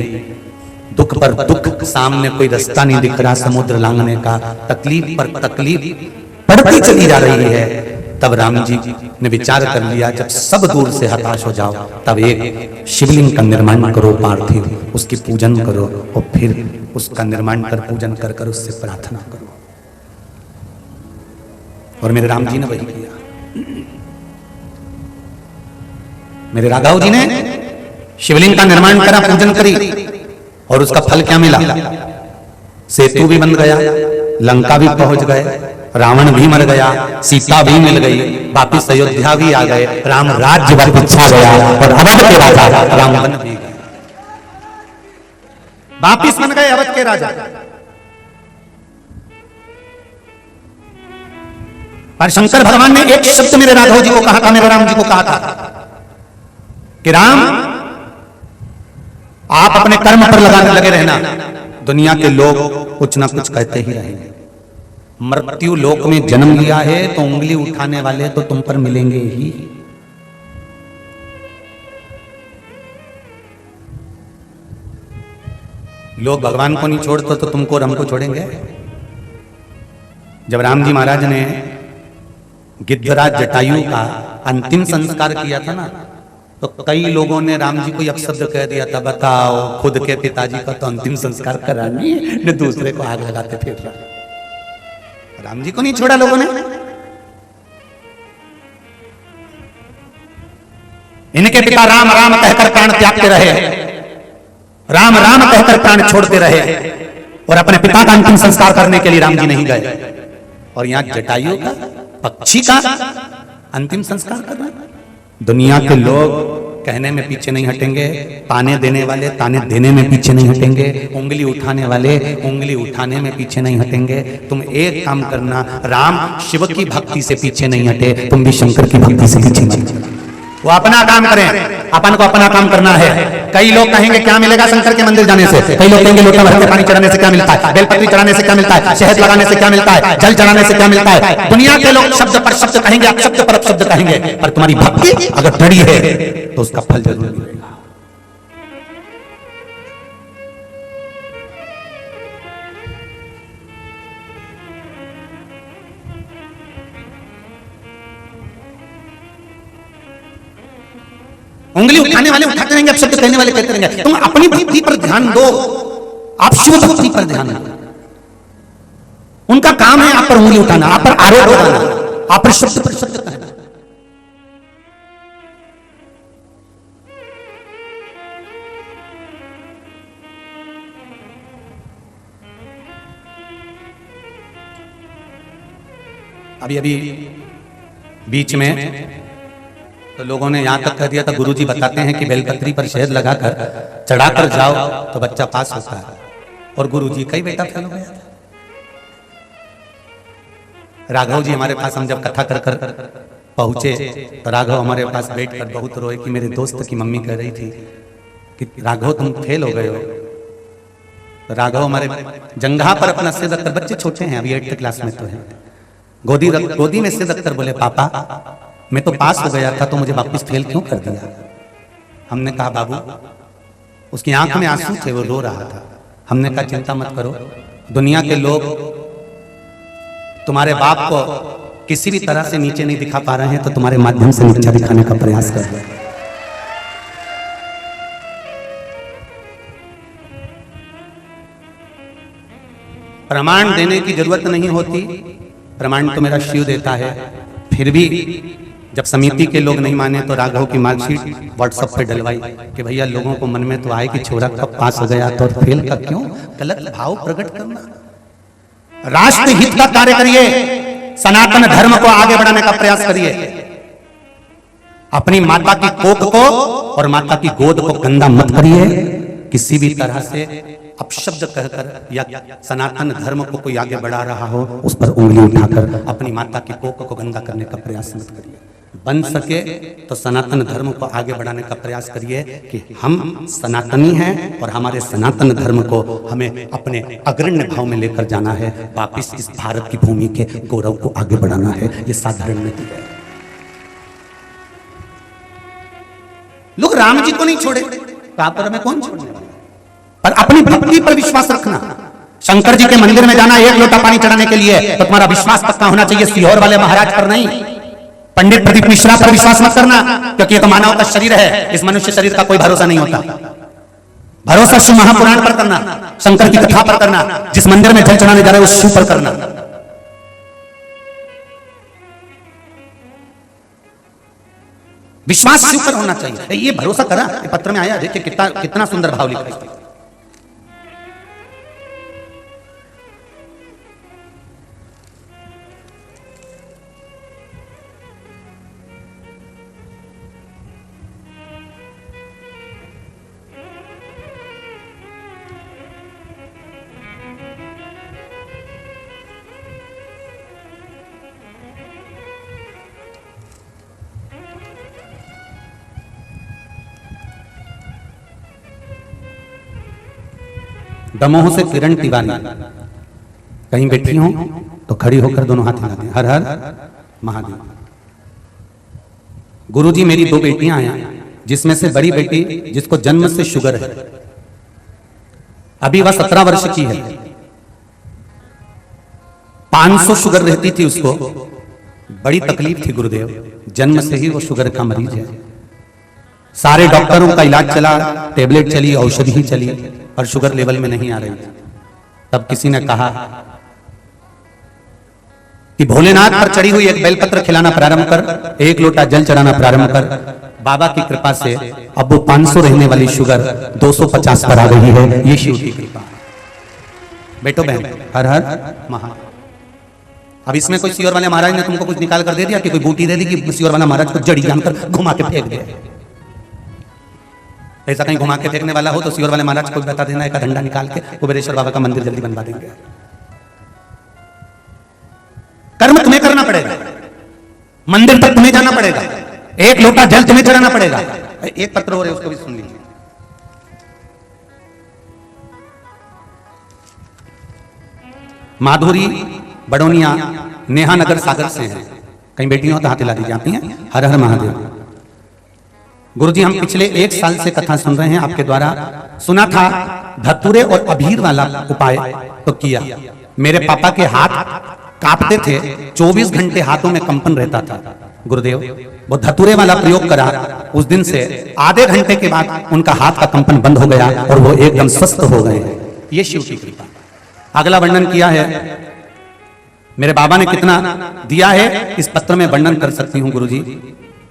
दुख पर दुख, सामने कोई रास्ता नहीं दिख रहा समुद्र लांघने का, तकलीफ पर तकलीफ बढ़ती चली जा रही है। तब राम जी ने विचार कर लिया, जब सब दूर से हताश हो जाओ तब एक शिवलिंग का निर्माण करो पार्थिव, उसकी पूजन करो और फिर उसका निर्माण कर पूजन कर कर उससे प्रार्थना करो। और मेरे राम जी ने वही किया। मेरे राघव जी ने शिवलिंग का निर्माण करा, पूजन करी और उसका फल क्या मिला? सेतु भी बन गया, लंका भी पहुंच गए, रावण भी मर गया, सीता भी मिल गई, वापिस अयोध्या भी आ गए, राम राज्य वापिस छा गया और अवध के राजा राम बन भी गए, वापिस बन गए अवध के राजा। पर शंकर भगवान ने एक शब्द मेरे राघव जी को कहा था, मेरे राम जी को कहा था कि राम आप अपने कर्म पर लगाने लगे रहना, दुनिया के लोग कुछ ना कुछ कहते ही रहेंगे। मृत्यु लोक में जन्म लिया है तो उंगली उठाने वाले तो तुम पर मिलेंगे ही। लोग भगवान को नहीं छोड़ते तो तुमको और हमको छोड़ेंगे? जब राम जी महाराज ने गिद्धराज जटायु का अंतिम संस्कार किया था ना, तो कई लोगों ने राम जी को अपशब्द कह दिया था, बताओ खुद के पिताजी का तो अंतिम संस्कार करा नहीं, न दूसरे को आग लगाते फिर रहा। राम जी को नहीं छोड़ा लोगों ने। इनके पिता राम राम कहकर प्राण त्यागते रहे, राम राम कहकर प्राण छोड़ते रहे और अपने पिता का अंतिम संस्कार करने के लिए राम जी नहीं गए। और यहां जटायु का, पक्षी का अंतिम संस्कार करना। दुनिया के लोग कहने में पीछे नहीं हटेंगे, ताने देने वाले ताने देने में पीछे नहीं हटेंगे, उंगली उठाने वाले उंगली उठाने में पीछे नहीं हटेंगे। तुम एक काम करना, राम शिव की भक्ति से पीछे नहीं हटे, तुम भी शंकर की भक्ति से पीछे नहीं हटे। वो अपना काम करें, अपन को अपना काम करना है। कई लोग कहेंगे क्या मिलेगा शंकर के मंदिर जाने से, कई लोग कहेंगे लोटा भर के पानी चढ़ाने से क्या मिलता है, बेलपत्री चढ़ाने से क्या मिलता है, शहद लगाने से क्या मिलता है, जल चढ़ाने से क्या मिलता है। दुनिया के लोग शब्द पर शब्द कहेंगे, अपशब्द पर अपशब्द कहेंगे, पर तुम्हारी भक्ति अगर दृढ़ है तो उसका फल जरूर मिलेगा। उंगली उठाने वाले उठाते रहेंगे, अपशब्द कहने वाले कहते रहेंगे। तुम अपनी भक्ति पर ध्यान दो, आप शिव भक्ति पर ध्यान दो। उनका काम है आप पर उंगली उठाना, आप पर आरोप लगाना, आप पर शब्द कहना। अभी अभी बीच में तो लोगों ने यहां तक कह दिया था, गुरुजी बताते हैं कि बेलपत्री पर शहद लगाकर चढ़ाकर जाओ तो बच्चा पास होता है, और गुरुजी का ही बेटा फेल हो गया था। राघव जी हमारे पास, हम जब कथा कर कर पहुंचे तो राघव हमारे पास बैठकर बहुत रोए कि मेरे दोस्त की मम्मी कह रही थी कि राघव तुम फेल हो गए हो। तो राघव हमारे जंघा पर अपना सिर रखकर, बच्चे छोटे हैं अभी 8th क्लास में तो है, गोदी में सिर रखकर बोले पापा मैं तो पास हो गया था तो मुझे वापस फेल क्यों कर दिया। हमने कहा बाबू, उसकी आंख में आंसू थे, वो रो रहा था। हमने कहा चिंता मत करो, दुनिया के लोग तुम्हारे बाप को किसी भी तरह से नीचे नहीं दिखा पा रहे हैं, तो तुम्हारे माध्यम से नीचा दिखाने का प्रयास कर रहे हैं। प्रमाण देने की जरूरत नहीं होती, प्रमाण तो मेरा शिव देता है। फिर भी जब समिति के लोग नहीं माने तो राघव की मार्कशीट व्हाट्सएप पे डलवाई कि भैया लोगों को मन में तो आए कि छोरा कब पास हो गया तो फेल का क्यों गलत भाव प्रकट करना। राष्ट्र हित का कार्य करिए, सनातन धर्म को आगे बढ़ाने का प्रयास करिए। अपनी माता की कोख को और माता की गोद को गंदा मत करिए। किसी भी तरह से अपशब्द कहकर या सनातन धर्म को कोई आगे बढ़ा रहा हो उस पर उंगली उठाकर अपनी माता की कोख को गंदा करने का प्रयास मत करिए। बन सके तो सनातन धर्म को आगे बढ़ाने का प्रयास करिए कि हम सनातनी हैं और हमारे सनातन धर्म को हमें अपने अग्रण्य भाव में लेकर जाना है। वापिस इस भारत की भूमि के गौरव को आगे बढ़ाना है। ये साधारण नहीं है। लोग राम जी को नहीं छोड़े, कापर में कौन छोड़ने वाला? पर अपनी भक्ति पर विश्वास रखना। शंकर जी के मंदिर में जाना एक लोटा पानी चढ़ाने के लिए तो तुम्हारा विश्वास पक्का होना चाहिए, सीहोर वाले महाराज पर नहीं। पंडित प्रदीप मिश्रा पर विश्वास मत करना, क्योंकि ये तो मानव का शरीर है। इस मनुष्य शरीर का कोई भरोसा नहीं होता। भरोसा शिव महापुराण पर करना, शंकर की कथा पर करना, जिस मंदिर में जल चढ़ाने जा रहे हो उस शिव पर करना। विश्वास शिव पर होना चाहिए। ये भरोसा करा, ये पत्र में आया, देखिए कितना सुंदर भाव लिखा है। दमोह से किरण तिवारी कहीं बैठी हो तो खड़ी होकर दोनों हाथ हिला दें। हर हर महादेव। गुरुजी मेरी 2 बेटियां हैं, जिसमें से बड़ी बेटी जिसको जन्म से शुगर है, अभी वह 17 वर्ष की है। 500 शुगर रहती थी उसको, बड़ी तकलीफ थी गुरुदेव, जन्म से ही वो शुगर का मरीज है। सारे डॉक्टरों का इलाज चला, टेबलेट चली, औषधि ही चली, और शुगर लेवल में नहीं आ रही थी। तब किसी ने कहा कि भोलेनाथ पर चढ़ी हुई एक बेलपत्र खिलाना प्रारंभ कर, एक लोटा जल चढ़ाना प्रारंभ कर। बाबा की कृपा से अब वो 500 रहने वाली शुगर 250 पर आ गई है। ये शिव की कृपा। बेटो बहन, हर हर महादेव। अब इसमें कोई सियोर वाले महाराज ने तुमको कुछ निकाल कर दे दिया कि कोई बूटी दे दी कि सियोर वाला महाराज को जड़ी जानकर घुमा के फेंक दिया? ऐसा कहीं घुमा के फेंकने वाला हो तो सियोर वाले महाराज को बता देना, एक डंडा निकाल के कुबेरेश्वर बाबा का मंदिर जल्दी बनवा देंगे। कर्म तुम्हें करना पड़ेगा, मंदिर तक तुम्हें जाना पड़ेगा, एक लोटा जल तुम्हें चढ़ाना पड़ेगा। एक पत्र हो रहे उसको भी सुन लीजिए। माधुरी बड़ोनिया नेहा नगर सागर से हैं, कहीं बैठी हो तो हाथ हिला दीजिए। आती हैं? हर हर महादेव। गुरुजी हम पिछले 1 साल से कथा सुन रहे हैं आपके द्वारा। सुना था धतूरे और अभीर वाला उपाय तो किया। मेरे पापा के हाथ कांपते थे, 24 घंटे हाथों में कंपन रहता था। गुरुदेव वो धतूरे वाला प्रयोग करा, उस दिन से आधे घंटे के बाद उनका हाथ का कंपन बंद हो गया और वो एकदम स्वस्थ हो गए। ये शिव की कृपा। अगला वर्णन किया है मेरे बाबा ने, कितना दिया है इस पत्र में वर्णन कर सकती हूँ गुरुजी।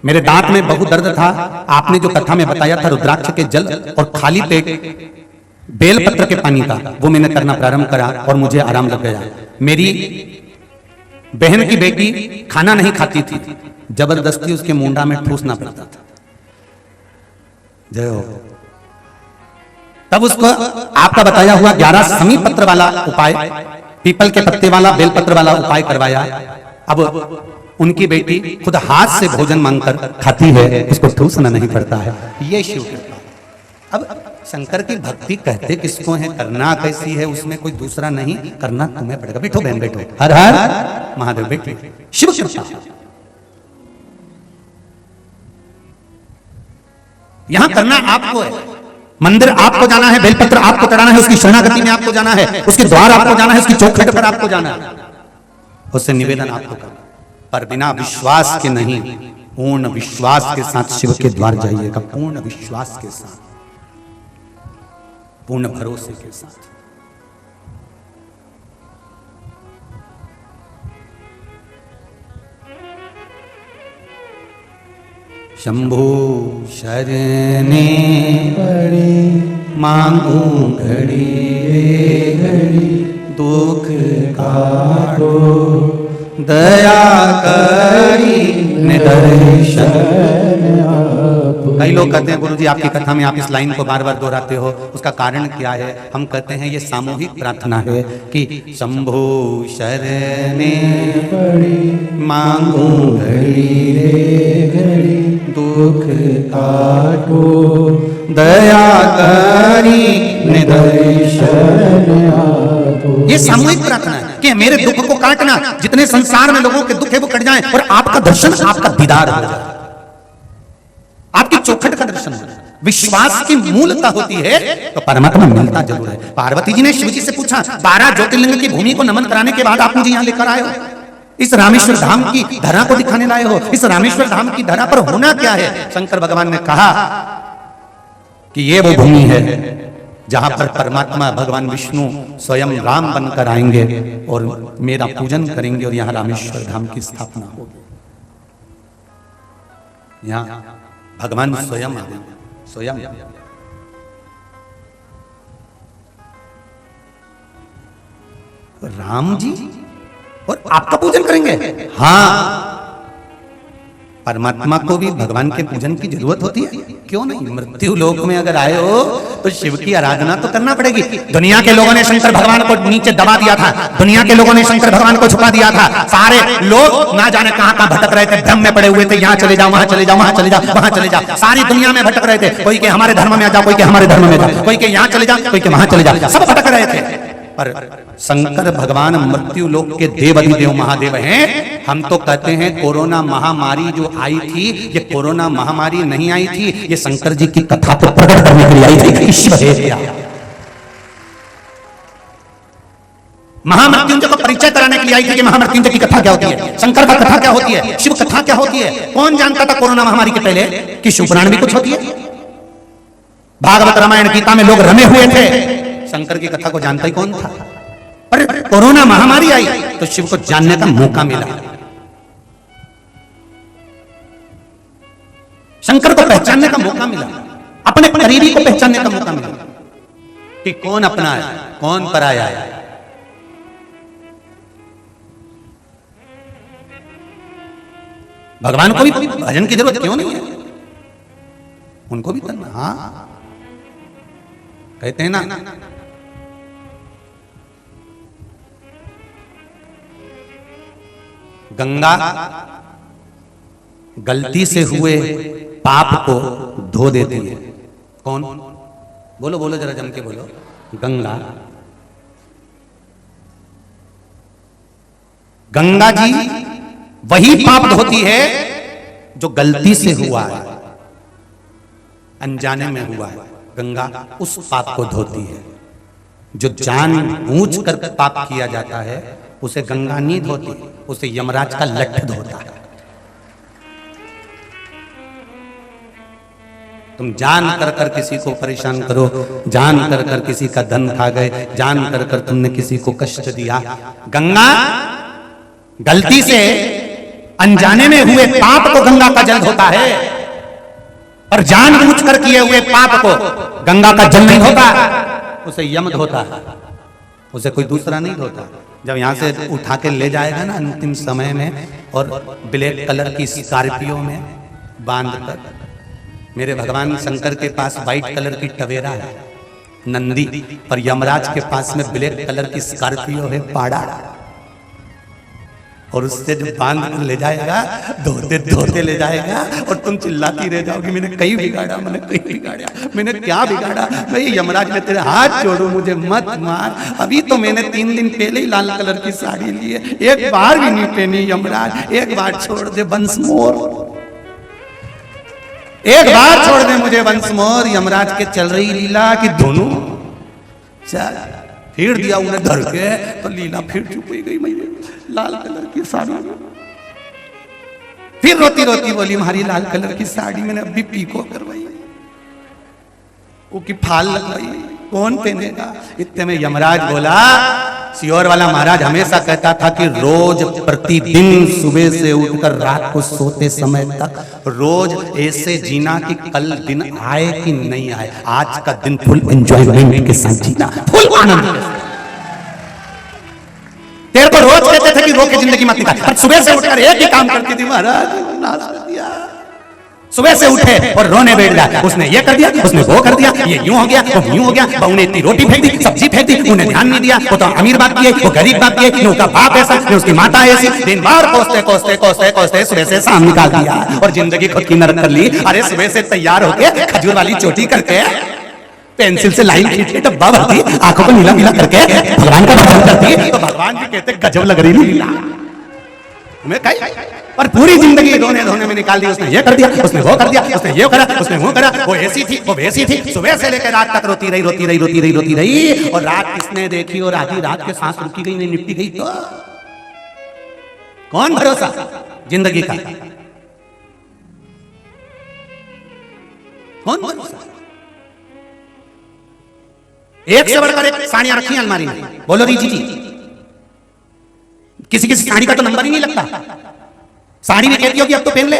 मेरे दांत में बहुत दर्द था, आपने जो कथा में बताया था रुद्राक्ष के जल और खाली पेट बेलपत्र के पानी का, वो मैंने करना प्रारंभ करा और मुझे आराम लग गया। मेरी बहन की बेटी खाना नहीं खाती थी, जबरदस्ती उसके मुंडा में ठूसना पड़ता था। जय हो। तब उसको आपका बताया हुआ 11 समी पत्र वाला उपाय, पीपल के पत्ते वाला, बेलपत्र वाला उपाय करवाया। अब उनकी बेटी खुद हाथ से भोजन मांगकर खाती है, उसको ठूसना नहीं पड़ता है। ये शिव कृपा। अब शंकर की भक्ति कहते किसको है, करना कैसी है, उसमें कोई दूसरा नहीं, करना तुम्हें पड़ेगा। बैठो बहन बैठो, हर हर महादेव। बैठो, शिव कृपा। यहां करना आपको है, मंदिर आपको जाना है, बेलपत्र आपको चढ़ाना है, उसकी शरणागति में आपको जाना है, उसके द्वार आपको जाना है, उसकी चौखट पर आपको जाना है, उससे निवेदन आपको करना। पर बिना विश्वास के नहीं, पूर्ण विश्वास के साथ शिव के द्वार जाइएगा। पूर्ण विश्वास के साथ, पूर्ण भरोसे के साथ। शंभो शरणे पड़े मांगू घड़ी रे घड़ी दुख काटो दया करी निदर्शन। कई लोग कहते हैं गुरुजी आपकी कथा में आप इस लाइन को बार बार दोहराते हो, उसका कारण क्या है? हम कहते हैं ये सामूहिक प्रार्थना है कि शंभो शरणे पड़ी मांगू घड़ी रे घड़ी दुख काटो दया करी निदर्शन आपो। ये सामूहिक प्रार्थना है कि मेरे दुख को काटना, जितने संसार में लोगों के दुख है वो कट जाए और आपका दर्शन, आपका दीदार हो जाए, आपकी चौखट का दर्शन हो जाए। विश्वास की मूलता होती है तो परमात्मा मिलता जरूर है। पार्वती जी ने शिव जी से पूछा, 12 ज्योतिर्लिंग की भूमि को नमन कराने के बाद आप मुझे यहां लेकर आए हो, इस रामेश्वर धाम की धरा को दिखाने लाए हो, इस रामेश्वर धाम की धरा पर होना क्या है? शंकर भगवान ने कहा कि ये वो भूमि है जहां पर परमात्मा भगवान विष्णु स्वयं राम बनकर आएंगे और मेरा पूजन करेंगे और यहां रामेश्वर धाम की स्थापना होगी। यहां भगवान स्वयं आएंगे, स्वयं। राम जी और आपका पूजन करेंगे? हाँ, परमात्मा को भी भगवान के पूजन की जरूरत होती है, क्यों नहीं? मृत्यु लोक में अगर आए हो तो शिव की आराधना तो करना पड़ेगी। दुनिया के लोगों ने शंकर भगवान को नीचे दबा दिया था, दुनिया के लोगों ने शंकर भगवान को छुपा दिया था। सारे लोग ना जाने कहां कहां भटक रहे थे, भ्रम में पड़े हुए थे, यहां चले जाओ, वहां चले जाओ, वहां चले जाओ, वहां चले जाओ, सारी दुनिया में भटक रहे थे। कोई के हमारे धर्म में आ जाओ, कोई के हमारे धर्म में जाओ, कोई के यहां चले जाओ, कोई के वहां चले जाओ, सब भटक रहे थे। पर शंकर भगवान मृत्यु लोक के देवाधिदेव महादेव हैं। हम तो कहते हैं कोरोना महामारी जो आई थी, ये कोरोना महामारी नहीं आई थी, ये शंकर जी की कथा को प्रकट करने के लिए आई थी। शिव है क्या? महामृत्युंजय को परिचय कराने के लिए आई थी कि महामृत्युंजय की कथा क्या होती है, शंकर का कथा क्या होती है, शिव कथा क्या होती है। कौन जानता था कोरोना महामारी के पहले कि शिवपुराण भी कुछ होती है? भागवत रामायण गीता में लोग रमे हुए थे, शंकर की कथा को जानता ही कौन था? पर कोरोना महामारी आई तो शिव को जानने का मौका मिला, शंकर को पहचानने का मौका मिला, अपने करीबी को पहचानने का मौका मिला कि कौन अपना है, कौन पराया है। भगवान को भी भजन की जरूरत क्यों नहीं है? उनको भी करना। हाँ, कहते हैं ना, गंगा गलती से हुए पाप को धो देती है। कौन? बोलो बोलो जरा जम के बोलो। गंगा, गंगा जी वही पाप धोती है जो गलती से हुआ है, अनजाने में हुआ है। गंगा उस पाप को धोती है। जो जानबूझ कर पाप किया जाता है उसे गंगा नहीं धोती, उसे यमराज का लठ धोता है। तुम जान कर कर किसी को परेशान करो, जान कर कर किसी का धन खा गए, जान कर कर तुमने किसी को कष्ट दिया, गंगा गलती से अनजाने में हुए पाप को गंगा का जल धोता है, और जानबूझ कर किए हुए पाप को गंगा का जल नहीं धोता, उसे यम धोता है, उसे कोई दूसरा नहीं धोता। जब यहां से उठा के ले जाएगा ना अंतिम समय में, और ब्लैक कलर की स्कॉर्पियो में बांध कर, मेरे भगवान शंकर के पास व्हाइट कलर की टवेरा है नंदी, पर यमराज के पास में ब्लैक कलर की स्कॉर्पियो है पाड़ा, और उससे जो बांध कर ले जाएगा, धोते धोते ले जाएगा, और तुम चिल्लाती रह जाओगी मैंने कहीं बिगाड़ा, मैंने कहीं बिगाड़ा, मैंने क्या बिगाड़ा। भाई यमराज मैं तेरे हाथ जोड़ू, मुझे मत मार, अभी तो मैंने 3 दिन पहले ही लाल कलर की साड़ी ली है, एक बार भी नहीं पहनी यमराज, एक बार छोड़ दे वंस मोर, एक बार छोड़ दे मुझे वंस मोर। यमराज के चल रही लीला कि दोनों चल, फिर दिया उन्हें धर के, तो लीला फिर चुप ही गई मैंने लाल कलर की साड़ी में। फिर रोती रोती बोली हमारी लाल कलर की साड़ी मैंने अभी पीको करवाई, वो की फाल लगवाई, कौन पहनेगा। इतने में यमराज बोला सियोर वाला महाराज हमेशा कहता था कि रोज प्रतिदिन सुबह से उठकर रात को सोते समय तक रोज ऐसे जीना कि कल दिन आए कि नहीं आए, आज का दिन फुल एंजॉयमेंट के साथ जीना, फुल आनंद के साथ। तेरे को रोज कहते थे कि रो के जिंदगी मत निकाल, पर सुबह से उठकर एक ही काम करती थी, महाराज नाश कर दिया। सुबह से उठे और रोने बैठ गया, उसने ये कर दिया, उसने वो कर दिया, ये यूं हो गया, वो यूं हो गया, बहू ने इतनी रोटी फेंक दी, सब्जी फेंक दी, उन्हें ध्यान नहीं दिया, वो तो अमीर बात किए, वो गरीब बात किए, उसका बाप ऐसा, उसकी माता ऐसी, दिन भर कोसते कोसते कोसते कोसते सुबह से शाम निकाल दिया और जिंदगी खुद की नरक कर ली। अरे सुबह से तैयार होके खजूर वाली चोटी करके पेंसिल से लाइन खींच के डब्बा भरती, आंखों को नीला नीला करके भगवान का भजन करती, तो भगवान जी कहते गजब लग रही नीला हमें कहीं, पर पूरी जिंदगी रोने धोने में निकाल दी। उसने ये कर दिया, उसने वो कर दिया, उसने ये करा, उसने वो करा, वो ऐसी थी, वो वैसी थी, सुबह से लेकर रात तक रोती रही रोती रही रोती रही रोती रही, और रात किसने देखी और आधी रात के सांस रुकी गई नहीं निपटी गई तो कौन भरोसा जिंदगी का, कौन भरोसा। एक से बढ़कर एक साड़ियां रखी अलमारी में, बोलो री जी, किसी किसी साड़ी का तो नंबर ही नहीं लगता, साड़ी भी कहती हो कि अब तो पहन ले,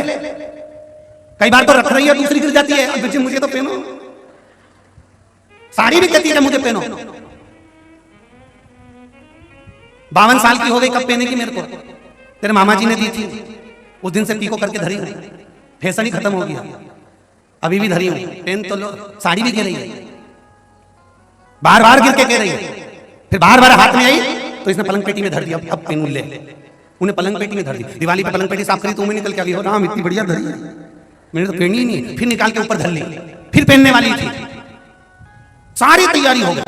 कई बार तो रख रही है दूसरी गिर जाती है, मुझे तो पहनो, साड़ी भी कहती है मुझे पहनो। 52 साल की हो गई, कब पहने की मेरे को, तेरे मामा जी ने दी थी, उस दिन से पीको करके धरी हूं, फैशन ही खत्म हो गया, अभी भी धरी हूं, पहन तो लो। साड़ी भी कह रही है, बार बार गिर के कह रही है, फिर बार बार हाथ में आई तो इसने पलंग पेटी में धर दिया, अब पहनू ले, उन्हें पलंग पेटी में धर दी। दिवाली पे पलंग पेटी साफ करी तो मैं निकल के आ गई, हो राम इतनी बढ़िया धरी है, मैंने तो पहनी ही नहीं, फिर निकाल के ऊपर धर ली, फिर पहनने वाली थी, सारी तैयारी हो गई।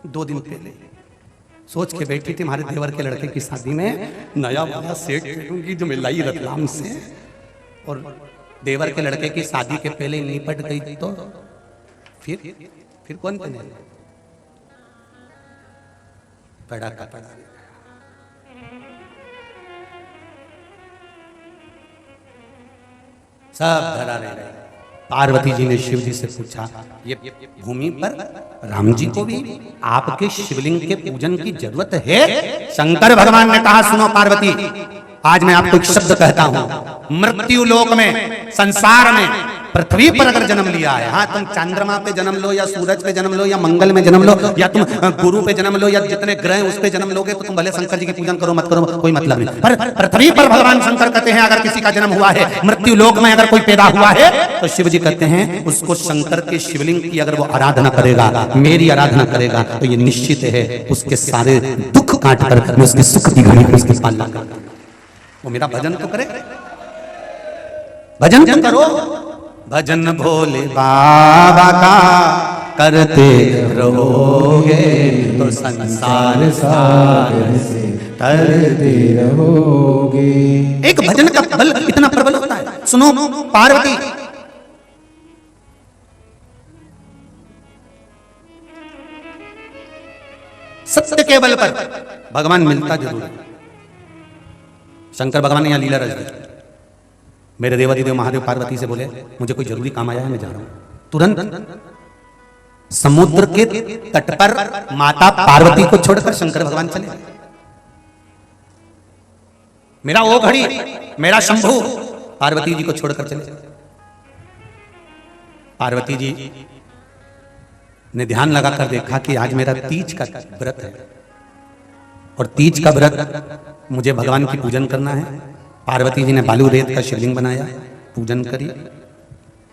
2 दिन पहले सोच के बैठी थी हमारे देवर के लड़के की शादी में नया वाला सेट पहनूंगी जो मैं लाई रतलाम से, और देवर के लड़के की शादी के पहले निपट गई तो फिर कौन पहने, पड़ा का पड़ा। सब धरा रहे। पार्वती जी ने शिव जी से पूछा, ये भूमि पर राम जी को भी आपके शिवलिंग के पूजन की जरूरत है? शंकर भगवान ने कहा, सुनो पार्वती, आज मैं आपको एक शब्द कहता हूं, मृत्यु लोक में, संसार में, पृथ्वी पर अगर जन्म लिया है, हाँ तुम चंद्रमा पे जन्म लो या सूरज पे जन्म लो या मंगल में जन्म लो या तुम गुरु पे जन्म लो या जितने ग्रह उस पे जन्म लोगे, तो तुम भले शंकर जी की पूजन करो मत करो कोई मतलब नहीं, पर पृथ्वी पर भगवान शंकर कहते हैं अगर किसी का जन्म हुआ है, मृत्यु लोक में अगर कोई पैदा हुआ है, तो शिव जी कहते हैं उसको शंकर के शिवलिंग की अगर वो आराधना करेगा, मेरी आराधना करेगा, तो ये निश्चित है उसके सारे दुख काट कर मैं उसके सुख की घड़ी उसकी पालना करूंगा। वो मेरा भजन तो करे, भजन तो करो, भजन भोले बाबा का करते रहोगे तो संसार सागर से तरते रहोगे। एक भजन का बल इतना प्रबल होता है। सुनो पार्वती, सत्य के बल पर भगवान मिलता जरूर है। शंकर भगवान ने यहां लीला रच दी। मेरे देवादिदेव महादेव पार्वती से बोले, मुझे कोई जरूरी काम आया है, मैं जा रहा हूं। तुरंत समुद्र के तट पर माता पार्वती को छोड़कर शंकर भगवान चले। मेरा वो घड़ी, मेरा शंभू पार्वती जी को छोड़कर चले। पार्वती जी ने ध्यान लगाकर देखा कि आज मेरा तीज का व्रत है और तीज का व्रत मुझे भगवान की पूजन करना है। पार्वती जी ने बालू रेत का शिवलिंग बनाया, पूजन करी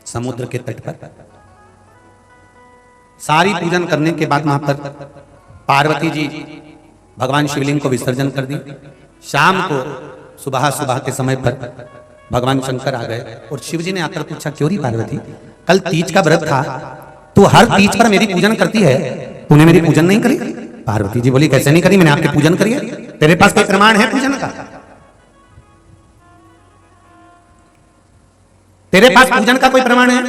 समुद्र के तट पर। सारी पूजन करने के बाद वहां पर पार्वती जी भगवान शिवलिंग को विसर्जन कर दी। शाम को सुबह के समय पर भगवान शंकर आ गए और शिव जी ने आकर पूछा, क्यों री पार्वती, कल तीज का व्रत था, तू हर तीज पर मेरी पूजन करती है, तूने मेरी पूजन नहीं करी? पार्वती जी बोली, कैसे नहीं करी, मैंने आपकी पूजन करी है। तेरे पास कोई प्रमाण है पूजन का? तेरे पास पूजन का कोई प्रमाण है?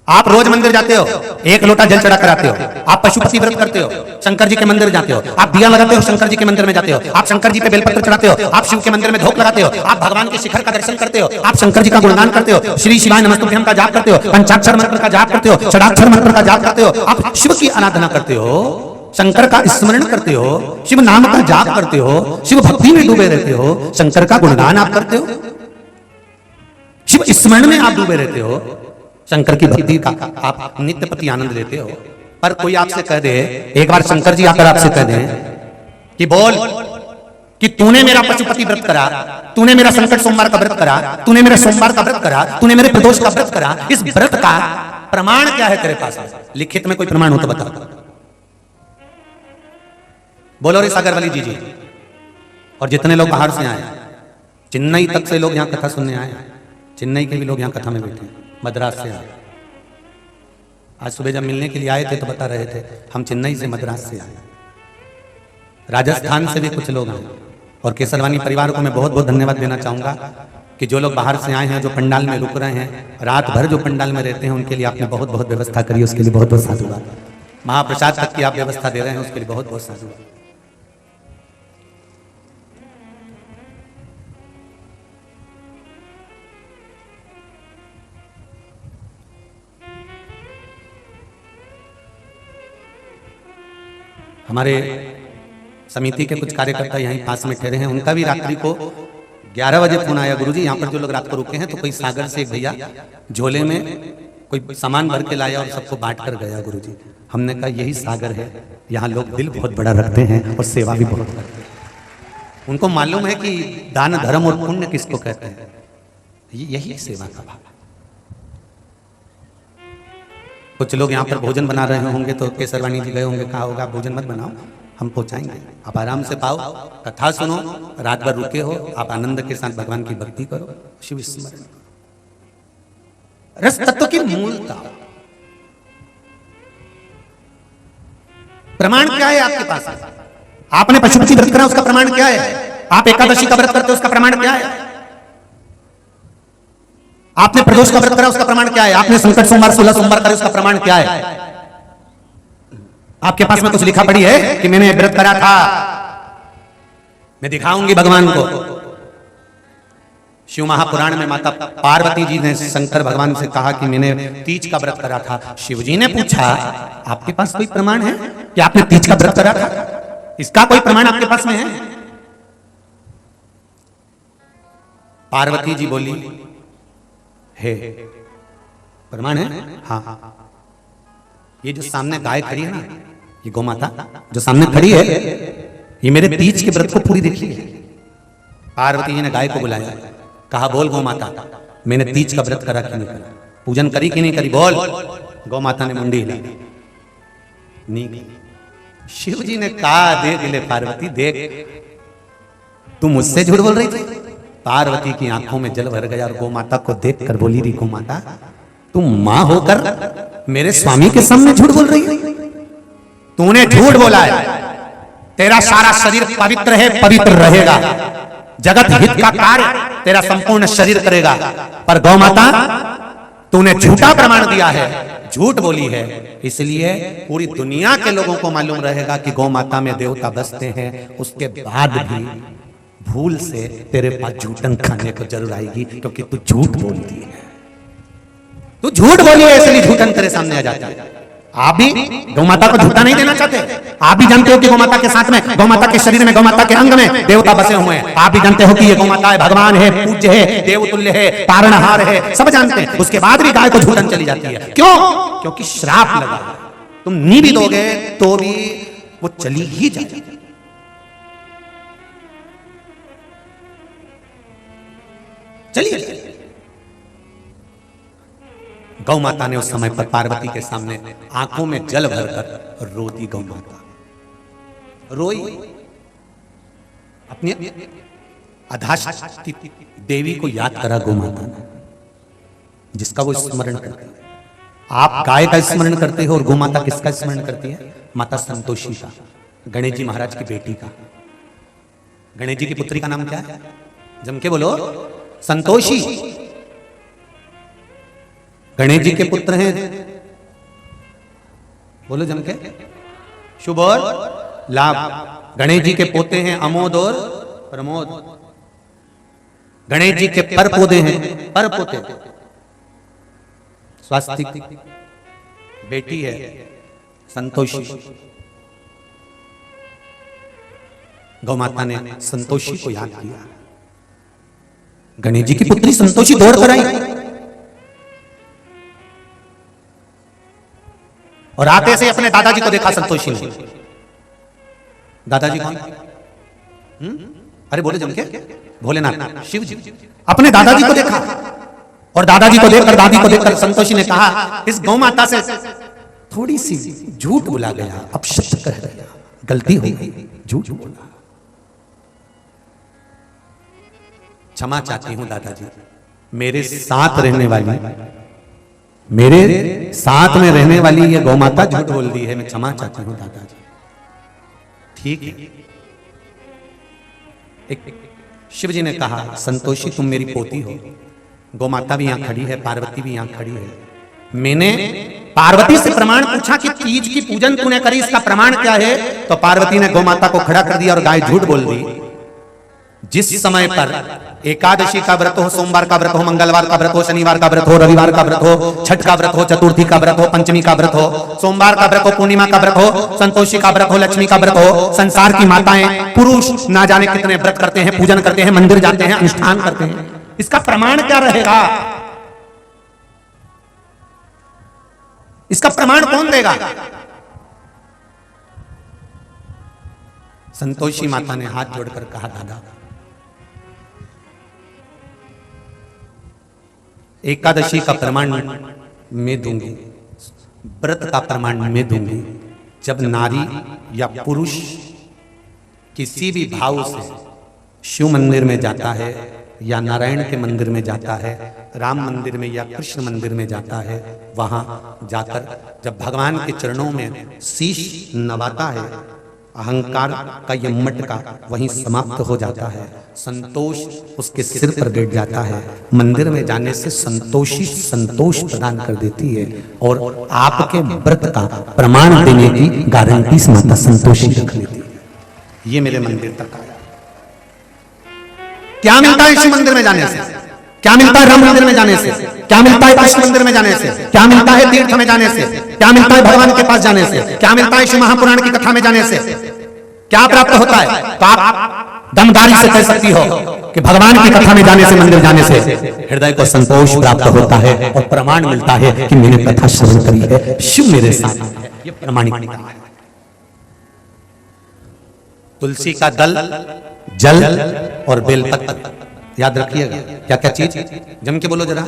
आप रोज मंदिर जाते हो, एक लोटा जल चढ़ा कराते हो, आप पशुपति व्रत करते हो, शंकर जी के मंदिर जाते हो, आप दिया लगाते हो, शंकर जी के मंदिर में जाते हो, आप शंकर जी पे बेलपत्र चढ़ाते हो, आप शिव के मंदिर में धूप लगाते हो, आप भगवान के शिखर का दर्शन करते हो, आप शंकर जी का गुणगान करते हो, श्री शिवाय नमस्तुभ्यम का जाप करते हो, पंचाक्षर मंत्र का जाप करते हो, षडाक्षर मंत्र का जाप करते हो, आप शिव की आराधना करते हो, शंकर का स्मरण करते हो, शिव नाम का जाप करते हो, शिव भक्ति में डूबे रहते हो, शंकर का गुणगान आप करते हो, शिव स्मरण में आप डूबे रहते हो, शंकर की भक्ति का आप नित्य प्रति आनंद लेते हो। पर कोई आपसे कह दे, एक बार शंकर जी आकर आपसे कह दें कि बोल कि तूने मेरा पशुपति व्रत करा, तूने मेरा संकट सोमवार का व्रत करा, तूने मेरे सोमवार का व्रत करा, तूने मेरे प्रदोष का व्रत करा, इस व्रत का प्रमाण क्या है तेरे पास? लिखित में कोई प्रमाण हो तो बता। बोलो रे सागरवली जी। और जितने लोग बाहर से आए, चेन्नई तक से लोग यहां कथा सुनने आए, चेन्नई के भी लोग यहां कथा में बैठे, मद्रास से आए। आज सुबह जब मिलने के लिए आए थे तो बता रहे थे हम चेन्नई से मद्रास से आए, राजस्थान से भी कुछ लोग आए। और केसरवानी परिवार को मैं बहुत बहुत धन्यवाद देना चाहूंगा कि जो लोग बाहर से आए हैं, जो पंडाल में रुक रहे हैं, रात भर जो पंडाल में रहते हैं, उनके लिए आपने बहुत बहुत व्यवस्था करी, उसके लिए बहुत बहुत साधुवाद। महाप्रसाद तक की आप व्यवस्था दे रहे हैं, उसके लिए बहुत बहुत साधुवाद। हमारे समिति के कुछ कार्यकर्ता यहीं पास में ठहरे हैं, उनका भी रात्रि को 11 बजे फोन आया, गुरुजी यहाँ पर जो लोग रात को रुके हैं तो कोई सागर से एक भैया झोले में कोई सामान भर के लाया और सबको बांट कर गया गुरुजी। हमने कहा यही सागर है, यहाँ लोग दिल बहुत बड़ा रखते हैं और सेवा भी बहुत करते हैं। उनको मालूम है कि दान धर्म और पुण्य किसको कहते हैं, यही सेवा का भाव। कुछ लोग यहाँ पर भोजन बना रहे होंगे तो केसरवानी जी गए होंगे, कहा होगा भोजन मत बनाओ, हम पहुंचाएंगे, आप आराम से पाओ, कथा सुनो, रात भर रुके हो, आप आनंद के साथ भगवान की भक्ति करो, शिव स्मरण। रस तत्व की मूलता, प्रमाण क्या है आपके पास? आपने पशुपति व्रत करा, उसका प्रमाण क्या है? आप एकादशी का व्रत करते हो, उसका प्रमाण क्या है? आपने प्रदोष का व्रत करा, उसका प्रमाण क्या है? आपने संकट सोमवार 16 सोमवार करे, उसका प्रमाण क्या है? आपके पास में कुछ लिखा पड़ी है कि मैंने व्रत करा था, मैं दिखाऊंगी भगवान को। शिव महापुराण में माता पार्वती जी ने शंकर भगवान से कहा कि मैंने तीज का व्रत करा था। शिव जी ने पूछा आपके पास कोई प्रमाण है कि आपने तीज का व्रत करा था? इसका कोई प्रमाण आपके पास में है? पार्वती जी बोली है, प्रमाण है? हाँ, ये जो सामने गाय खड़ी है ना, ये गौ माता जो सामने खड़ी है, ये मेरे तीज के व्रत को पूरी देखी है। पार्वती जी ने गाय को बुलाया, कहा बोल गौ माता, मैंने तीज का व्रत करा कि नहीं करा, पूजन करी कि नहीं करी, बोल। गौ माता ने मुंडी हिलाई, नहीं। शिव जी ने कहा देख ले पार्वती, देख तू मुझसे झूठ बोल रही थी। पार्वती की आंखों में जल भर गया और गौ माता को देख कर बोली रही, गौ माता तुम मां होकर मेरे स्वामी के सामने झूठ बोल रही है? तूने झूठ बोला है, तेरा सारा शरीर पवित्र है, पवित्र रहेगा, जगत हित का कार्य तेरा संपूर्ण शरीर करेगा। पर गौ माता तूने झूठा प्रमाण दिया है, झूठ बोली है, इसलिए पूरी दुनिया के लोगों को मालूम रहेगा कि गौ माता में देवता बसते हैं। उसके बाद भी भूल से तेरे पास झूठन खाने को जरूर आएगी, क्योंकि तू झूठ बोलती है, तू झूठ बोली है, इसलिए झूठन तेरे सामने आ जाता है। आप भी गौ माता को झूठा नहीं देना चाहते। आप भी जानते हो कि गौ माता के साथ में, गौ माता के शरीर में, गौ माता के अंग में देवता बसे हुए हैं। आप भी जानते हो कि ये गौ माता है, भगवान है, पूज्य है, देवतुल्य है, तारणहार है, सब जानते हैं। उसके बाद भी गाय को झूठन चली जाती है, क्यों? क्योंकि श्राप लगा है। तुम नी भी दोगे तो भी वो चली ही जाएगी। चलिए, गौ माता ने उस समय पर पार्वती के सामने आंखों में जल भरकर रो दी। गौ माता रोई, अपनी अधाशक्ति देवी को याद करा गौ माता ने, जिसका वो स्मरण करती है। आप गाय का स्मरण करते हो और गौ माता किसका स्मरण करती है? माता संतोषी का, गणेश जी महाराज की बेटी का। गणेश जी की पुत्री का नाम क्या है? जम के बोलो, संतोषी। गणेश जी के पुत्र हैं, बोलो जम के, शुभ और लाभ। गणेश जी के पोते हैं अमोद और प्रमोद। गणेश जी के पर पोते हैं, पर पोते स्वास्तिक। बेटी है संतोषी। गौ माता ने संतोषी को याद किया। गणेश जी की पुत्री संतोषी दौड़ कर आई और आते से अपने दादाजी को देखा संतोषी ने। दादाजी कौन? अरे बोले जम के, भोलेनाथ शिव जी। अपने दादाजी को देखा और दादाजी को देखकर, दादी को देखकर संतोषी ने कहा, इस गौ माता से थोड़ी सी झूठ बोला गया, अपशब्द कह गया, गलती हो गई, झूठ बोला, क्षमा चाहती हूं दादाजी। मेरे साथ रहने वाली, मेरे साथ में रहने वाली ये गौ माता झूठ बोल दी है, मैं क्षमा चाहती हूं दादाजी। ठीक है। एक शिव जी ने कहा, संतोषी तुम मेरी पोती हो। गौ माता भी यहां खड़ी है, पार्वती भी यहां खड़ी है। मैंने पार्वती से प्रमाण पूछा कि तीज की पूजन तूने करी, इसका प्रमाण क्या है? तो पार्वती ने गौ माता को खड़ा कर दिया और गाय झूठ बोल दी। जिस समय पर एकादशी का व्रत हो, सोमवार का व्रत हो, मंगलवार का व्रत हो, शनिवार का व्रत हो, रविवार का व्रत हो, छठ का व्रत हो, चतुर्थी का व्रत हो, पंचमी का व्रत हो, सोमवार का व्रत हो, पूर्णिमा का व्रत हो, संतोषी का व्रत हो, लक्ष्मी का व्रत हो, संसार की माताएं पुरुष ना जाने कितने व्रत करते हैं, पूजन करते हैं, मंदिर जाते हैं, अनुष्ठान करते हैं, इसका प्रमाण क्या रहेगा? इसका प्रमाण कौन देगा? संतोषी माता ने हाथ जोड़कर कहा, दादा एकादशी का प्रमाण मैं दूंगी, व्रत का प्रमाण मैं दूंगी। जब नारी या पुरुष किसी भी भाव से शिव मंदिर में जाता है या नारायण के मंदिर में जाता है, राम मंदिर में या कृष्ण मंदिर में जाता है, वहां जाकर जब भगवान के चरणों में शीश नवाता है, अहंकार का ये मटका वहीं समाप्त हो जाता है, संतोष उसके सिर पर गिर जाता है। मंदिर में जाने से संतोषी संतोष प्रदान कर देती है और आपके व्रत का प्रमाण देने की गारंटी माता संतोषी रख लेती है। ये मेरे मंदिर तक आया। क्या मिलता है शिव मंदिर में जाने से? क्या मिलता है राम मंदिर में जाने से? क्या मिलता है कृष्ण मंदिर में जाने से? क्या मिलता है तीर्थ में जाने से? क्या मिलता है भगवान के पास जाने से? क्या मिलता है शिव महापुराण की कथा में जाने से? क्या प्राप्त होता है? तो आप दमदारी से कह सकती हो कि भगवान की कथा में जाने से, मंदिर जाने से हृदय को संतोष प्राप्त होता है और प्रमाण मिलता है कि मैंने कथा श्रवण करी है, शिव मेरे साथ है। ये प्रमाणिकता है। तुलसी का दल, जल और बेलपत्र याद रखिएगा। क्या क्या चीज? जम के बोलो जरा।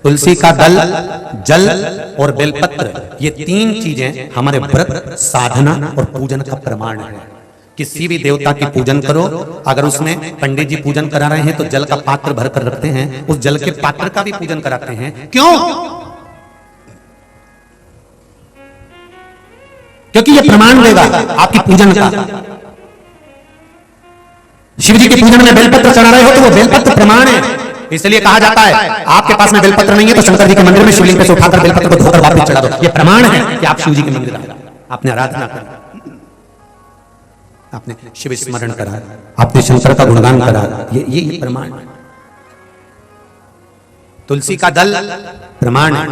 तुलसी का दल, जल और बेलपत्र, ये तीन चीजें हमारे व्रत, साधना और पूजन का प्रमाण है। किसी भी देवता की पूजन करो, अगर उसमें पंडित जी पूजन करा रहे हैं तो जल का पात्र भर कर रखते हैं, उस जल के पात्र का भी पूजन कराते हैं। क्यों? क्योंकि ये प्रमाण देगा आपकी पूजन का। शिव जी के पूजन में बेलपत्र चढ़ा रहे हो तो वो बेलपत्र प्रमाण है। इसलिए कहा जाता है आपके पास में बेलपत्र नहीं है तो शंकर जी के मंदिर में शिवलिंग पे से उठाकर बेलपत्र को धोकर वापस चढ़ा दो। ये प्रमाण है कि आप शिव जी के मंदिर आए, आपने आराधना करा, आपने शिव स्मरण करा, आपने शंकर का गुणगान करा। ये प्रमाण। तुलसी का दल प्रमाण है।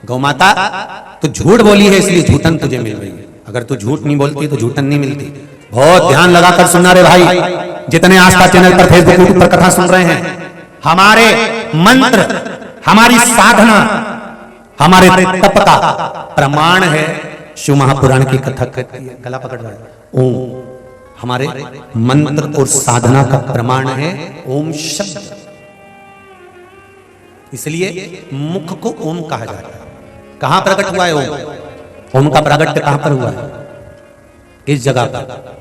गौ माता तो झूठ बोली है इसलिए झूठन तुझे मिल रही है। अगर तू झूठ नहीं बोलती तो झूठन नहीं मिलती। बहुत ध्यान लगाकर सुनना रे भाई, जितने आस्था चैनल पर, फेसबुक, यूट्यूब पर कथा सुन रहे हैं, हमारे मंत्र, हमारी साधना, हमारे तप का प्रमाण है शिव महापुराण की कथा कहती है। गला पकड़ रहा है। ओम हमारे मंत्र और साधना का प्रमाण है ओम शब्द। इसलिए मुख को ओम कहा जाता है। कहां प्रकट हुआ है ओम? ओम का प्रागट्य कहां पर हुआ है? किस जगह पर?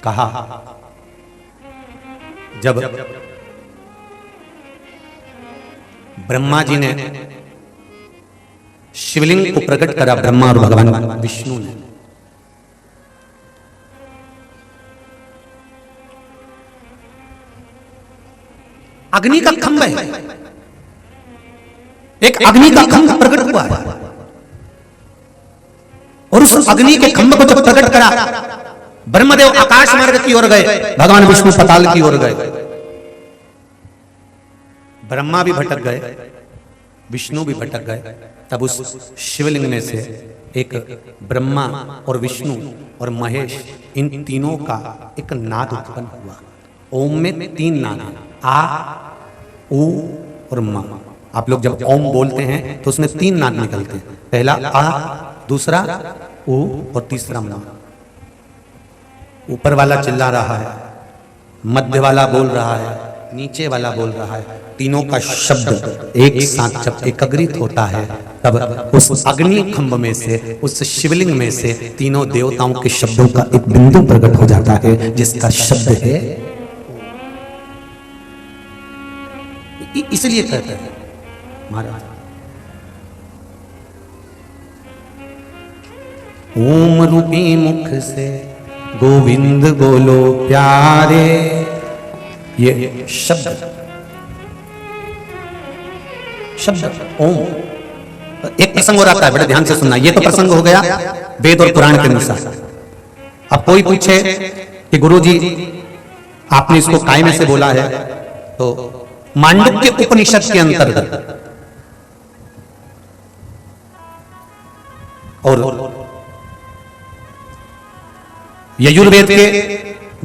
कहा जब ब्रह्मा जी ने शिवलिंग को प्रकट करा, ब्रह्मा और भगवान विष्णु ने, अग्नि का खंभ है, एक अग्नि का खंभ प्रकट हुआ है और उस अग्नि के खंभ को जब प्रकट करा, ब्रह्मदेव आकाश मार्ग की ओर गए, भगवान विष्णु पाताल की ओर गए। ब्रह्मा भी भटक गए, विष्णु भी भटक गए। तब उस शिवलिंग में से एक ब्रह्मा और विष्णु और महेश, इन तीनों का एक नाद उत्पन्न हुआ। ओम में 3 नाद, आ, ऊ और मा। आप लोग जब ओम बोलते हैं तो उसमें 3 नाद निकलते हैं, पहला आ, दूसरा ऊ और तीसरा मा। ऊपर वाला चिल्ला रहा है, मध्य वाला बोल रहा है, नीचे वाला बोल रहा है। तीनों का शब्द एक साथ जब एकत्रित होता है तब उस अग्नि खंभ में से, उस शिवलिंग में से तीनों देवताओं के शब्दों का एक बिंदु प्रकट हो जाता है, जिसका शब्द है। इसलिए कहते हैं महाराज, ओम रूपी मुख से गोविंद बोलो प्यारे। ये शब्द ओम। एक प्रसंग और आता है, बड़े ध्यान से सुनना। ये तो प्रसंग हो गया वेद और पुराण के अनुसार। अब कोई पूछे कि गुरुजी आपने इसको काय में से बोला है, तो मांडुक्य उपनिषद के अंतर्गत और यजुर्वेद के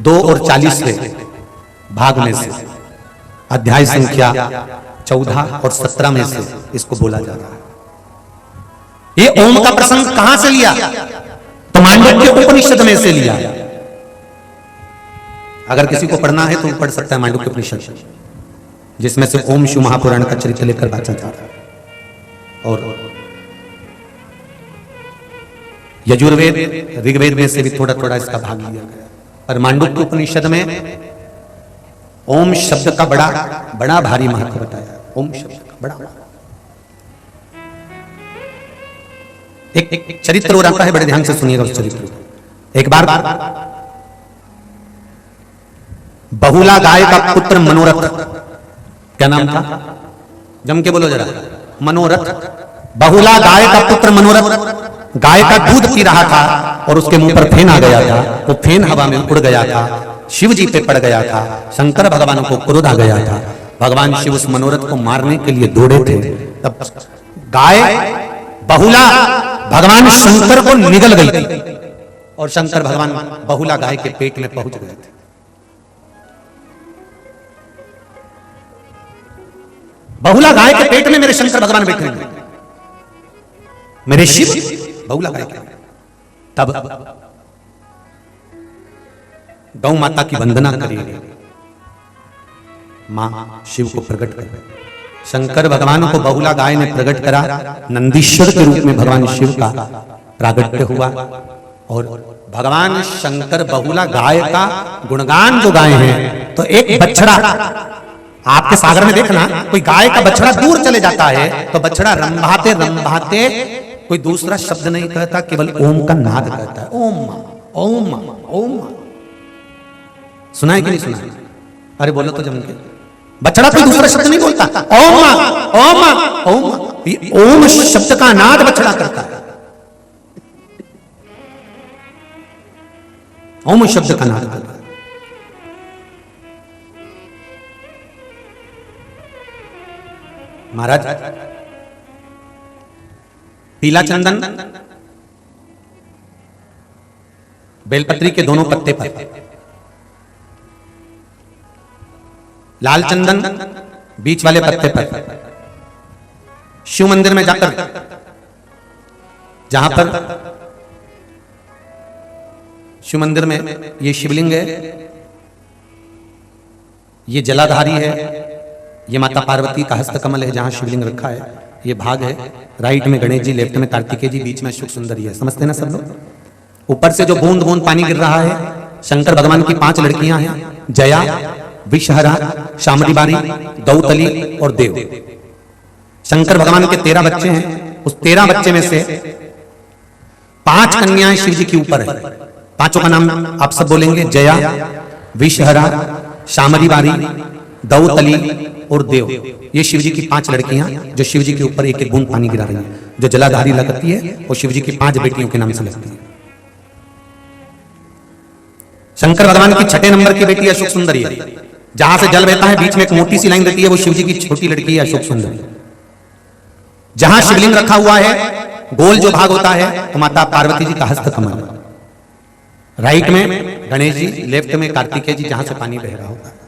2 और 40वें भाग में से अध्याय संख्या 14 और 17 में से इसको बोला जा रहा है। ये ओम का प्रसंग कहां से लिया? तो मांडुक्य उपनिषद में से लिया। अगर किसी को पढ़ना है तो पढ़ सकता है मांडुक्य उपनिषद, जिसमें से ओम शिव महापुराण का चरित्र लेकर बाचा जा रहा है। और यजुर्वेद, ऋग्वेद में से भी थोड़ा थोड़ा इसका भाग लिया गया। पर मांडुक्य उपनिषद में ओम शब्द का बड़ा भारी महत्व बताया। ओम शब्द का बड़ा एक चरित्र और आता है, बड़े ध्यान से सुनिएगा उस चरित्र को। एक बार बहुला गाय का पुत्र मनोरथ, क्या नाम था? जम के बोलो जरा। मनोरथ। बहुला गाय का पुत्र मनोरथ गाय का दूध पी रहा था और उसके मुंह पर फेन आ गया था। वो फेन हवा में उड़ गया था, शिव जी पे पड़ गया था। शंकर भगवान को क्रोध आ गया था। भगवान शिव उस मनोरथ को मारने के लिए दौड़े थे। तब गाय बहुला भगवान शंकर को निगल गई थी और शंकर भगवान बहुला गाय के पेट में पहुंच गए थे। बहुला गाय के पेट में मेरे शंकर भगवान बैठे हैं, मेरे शिव बहुला गाय के। तब गौ माता की वंदना करिए, मां शिव को प्रकट कर। शंकर भगवान को बहुला गाय ने प्रकट करा। नंदीश्वर के रूप में भगवान शिव का प्रागट्य हुआ और भगवान शंकर बहुला गाय का गुणगान जो गाए हैं। तो एक बछड़ा, आपके सागर में देखना, कोई गाय का बछड़ा दूर चले जाता है तो बछड़ा रंभाते रंभाते कोई दूसरा शब्द नहीं कहता, केवल ओम का नाद कहता है। ओम ओम ओम। सुना है कि नहीं सुना? अरे बोलो तो जम के। बछड़ा कोई दूसरा शब्द नहीं बोलता, ओम ओम ओम। ओम शब्द का नाद बछड़ा करता है। ओम शब्द का नाद करता है। महाराज, पीला चंदन बेलपत्री के दोनों पत्ते पर, लाल चंदन बीच वाले पत्ते पर, शिव मंदिर में जाकर जहां पर शिव मंदिर में ये शिवलिंग है, ये जलाधारी है, ये माता पार्वती का हस्तकमल है जहां शिवलिंग रखा है, ये भाग है। राइट में गणेश जी, लेफ्ट में कार्तिकेय जी, बीच में अशोक सुंदरी है। समझते ना सब लोग? ऊपर से जो बूंद बूंद पानी गिर रहा है, शंकर भगवान की 5 लड़कियां हैं, जया, विषहरा, शामरी बारी, दौतली और देव। शंकर भगवान के 13 बच्चे हैं। उस 13 बच्चे में से 5 कन्याएं शिव जी के ऊपर है। पांचों का नाम आप सब बोलेंगे, जया, विषहरा, शामरी बारी, दौतली और देव, ये शिव जी की 5 लड़कियां जो शिव जी के ऊपर एक एक बूंद पानी गिरा रही हैं, जो जलाधारी लगती है वो शिव जी की 5 बेटियों के नाम से लगती है। शंकर भगवान की 6 नंबर की बेटी अशोक सुंदरी है, जहां से जल बहता है बीच में एक मोटी सी लाइन रहती है, वो शिव जी की छोटी लड़की है अशोक सुंदरी। जहां शिवलिंग रखा हुआ है, गोल जो भाग होता है तो माता पार्वती जी का हस्त कमल, राइट में गणेश जी, लेफ्ट में कार्तिकेय जी, जहां से पानी बह रहा होता है।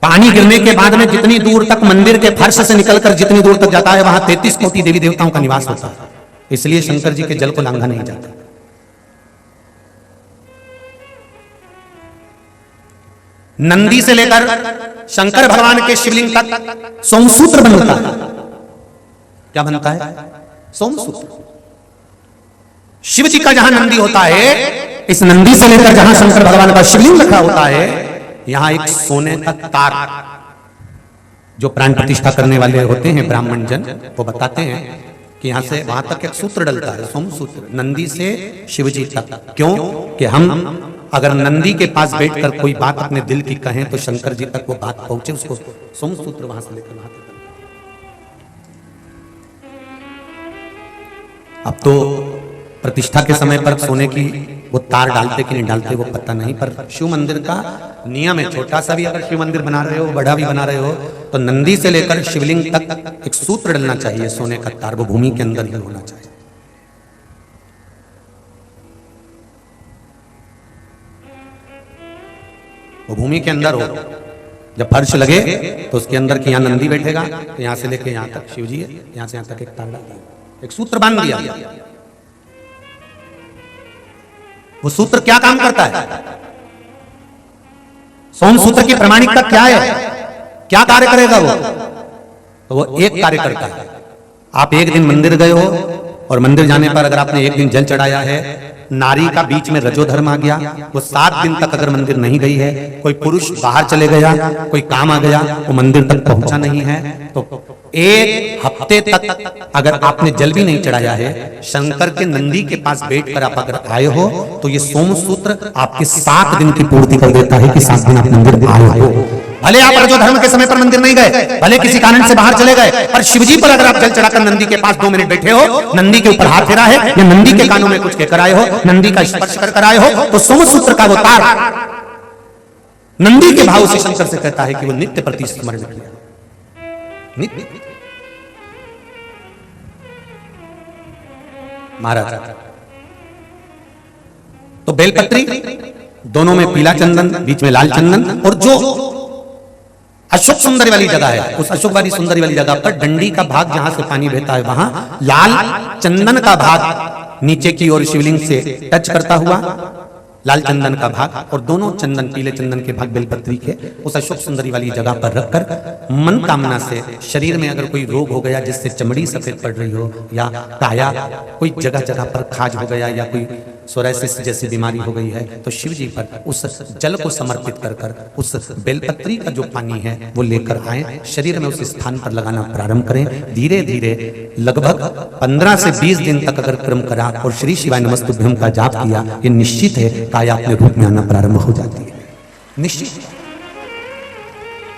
पानी गिरने के बाद में जितनी दूर तक मंदिर के फर्श से निकलकर जितनी दूर तक जाता है वहां 33 कोटि देवी देवताओं का निवास होता है, इसलिए शंकर जी के जल को लांघा नहीं जाता। नंदी से लेकर शंकर भगवान के शिवलिंग तक सोमसूत्र बनता है। क्या बनता है? सोमसूत्र। शिव जी का जहां नंदी होता है, इस नंदी से लेकर जहां शंकर भगवान का शिवलिंग रखा होता है, यहां एक सोने का तार, जो प्राण प्रतिष्ठा करने वाले होते हैं ब्राह्मण जन, वो बताते हैं कि यहां से वहां तक एक सूत्र डलता है, सोमसूत्र, नंदी से शिव जी तक। क्यों? कि हम अगर नंदी के पास बैठकर कोई बात अपने दिल की कहें तो शंकर जी तक वो बात पहुंचे, उसको सोमसूत्र वहां से लेकर वहां तक। अब तो प्रतिष्ठा के समय पर सोने की वो तार डालते कि नहीं डालते वो पता नहीं, पर शिव मंदिर का नियम है, छोटा सा भी अगर शिव मंदिर बना रहे हो, बड़ा भी बना रहे हो, तो नंदी से लेकर शिवलिंग तक एक सूत्र डलना चाहिए, सोने का तार, वो भूमि के अंदर ही होना चाहिए। वो भूमि के अंदर हो, जब फर्श लगे तो उसके अंदर कि यहां नंदी बैठेगा, तो यहां से लेके यहां तक शिव जी है, यहां से यहां तक एक तार डाल दिया, एक सूत्र बांध दिया। वो सूत्र क्या काम करता है? सोम सूत्र की प्रामाणिकता क्या है? क्या कार्य करेगा वो? तो वो एक कार्य करता है। आप एक दिन मंदिर गए हो और मंदिर जाने पर अगर आपने एक दिन जल चढ़ाया है, नारी का बीच में रजोधर्म आ गया, वो 7 दिन तक अगर मंदिर नहीं गई है, कोई पुरुष बाहर चले गया, कोई काम आ गया, वो मंदिर तक पहुंचा नहीं है, तो 1 हफ्ते तक अगर आपने जल भी नहीं चढ़ाया है, शंकर के नंदी के पास बैठकर आप अगर आए हो, तो ये सोमसूत्र आपके 7 दिन की पूर्ति कर देता है कि 7 दिन आप मंदिर आए हो। भले आप रजोधर्म के समय पर मंदिर नहीं गए, भले किसी कारण से बाहर चले गए, पर शिवजी पर अगर आप जल चढ़ाकर नंदी के पास 2 मिनट बैठे हो, नंदी के ऊपर हाथ फेरा है या नंदी के कानों में कुछ कहकर आए हो, नंदी का स्पर्श कर आए हो, तो सोमसूत्र का वो तार नंदी के भाव से शंकर से कहता है कि वो नित्य प्रति स्मरण किया, नित्य। महाराज तो बेलपत्री, दोनों में पीला चंदन, बीच में लाल चंदन, और जो अशोक सुंदरी वाली जगह है, उस अशोक वाली सुंदरी वाली जगह पर डंडी का भाग जहां से पानी बहता है, वहां लाल चंदन का भाग नीचे की ओर शिवलिंग से टच करता हुआ, लाल चंदन का भाग, और दोनों चंदन, पीले चंदन के भाग बेलपत्री के उस अशोक सुंदरी वाली जगह पर रखकर मन कामना से, शरीर में अगर कोई रोग हो गया जिससे चमड़ी सफेद पड़ रही हो, या काया कोई जगह जगह पर खाज हो गया, या कोई सोराइसिस जैसी बीमारी हो गई है, तो शिव जी पर उस जल को समर्पित कर कर उस बेलपत्री का जो पानी है वो लेकर आए, शरीर में उस स्थान पर लगाना प्रारंभ करें। धीरे धीरे लगभग 15 से 20 दिन तक अगर क्रम करा और श्री शिवाय नमस्तुभ्यं का जाप किया, ये निश्चित है काया अपने रूप में आना प्रारंभ हो जाती है, निश्चित।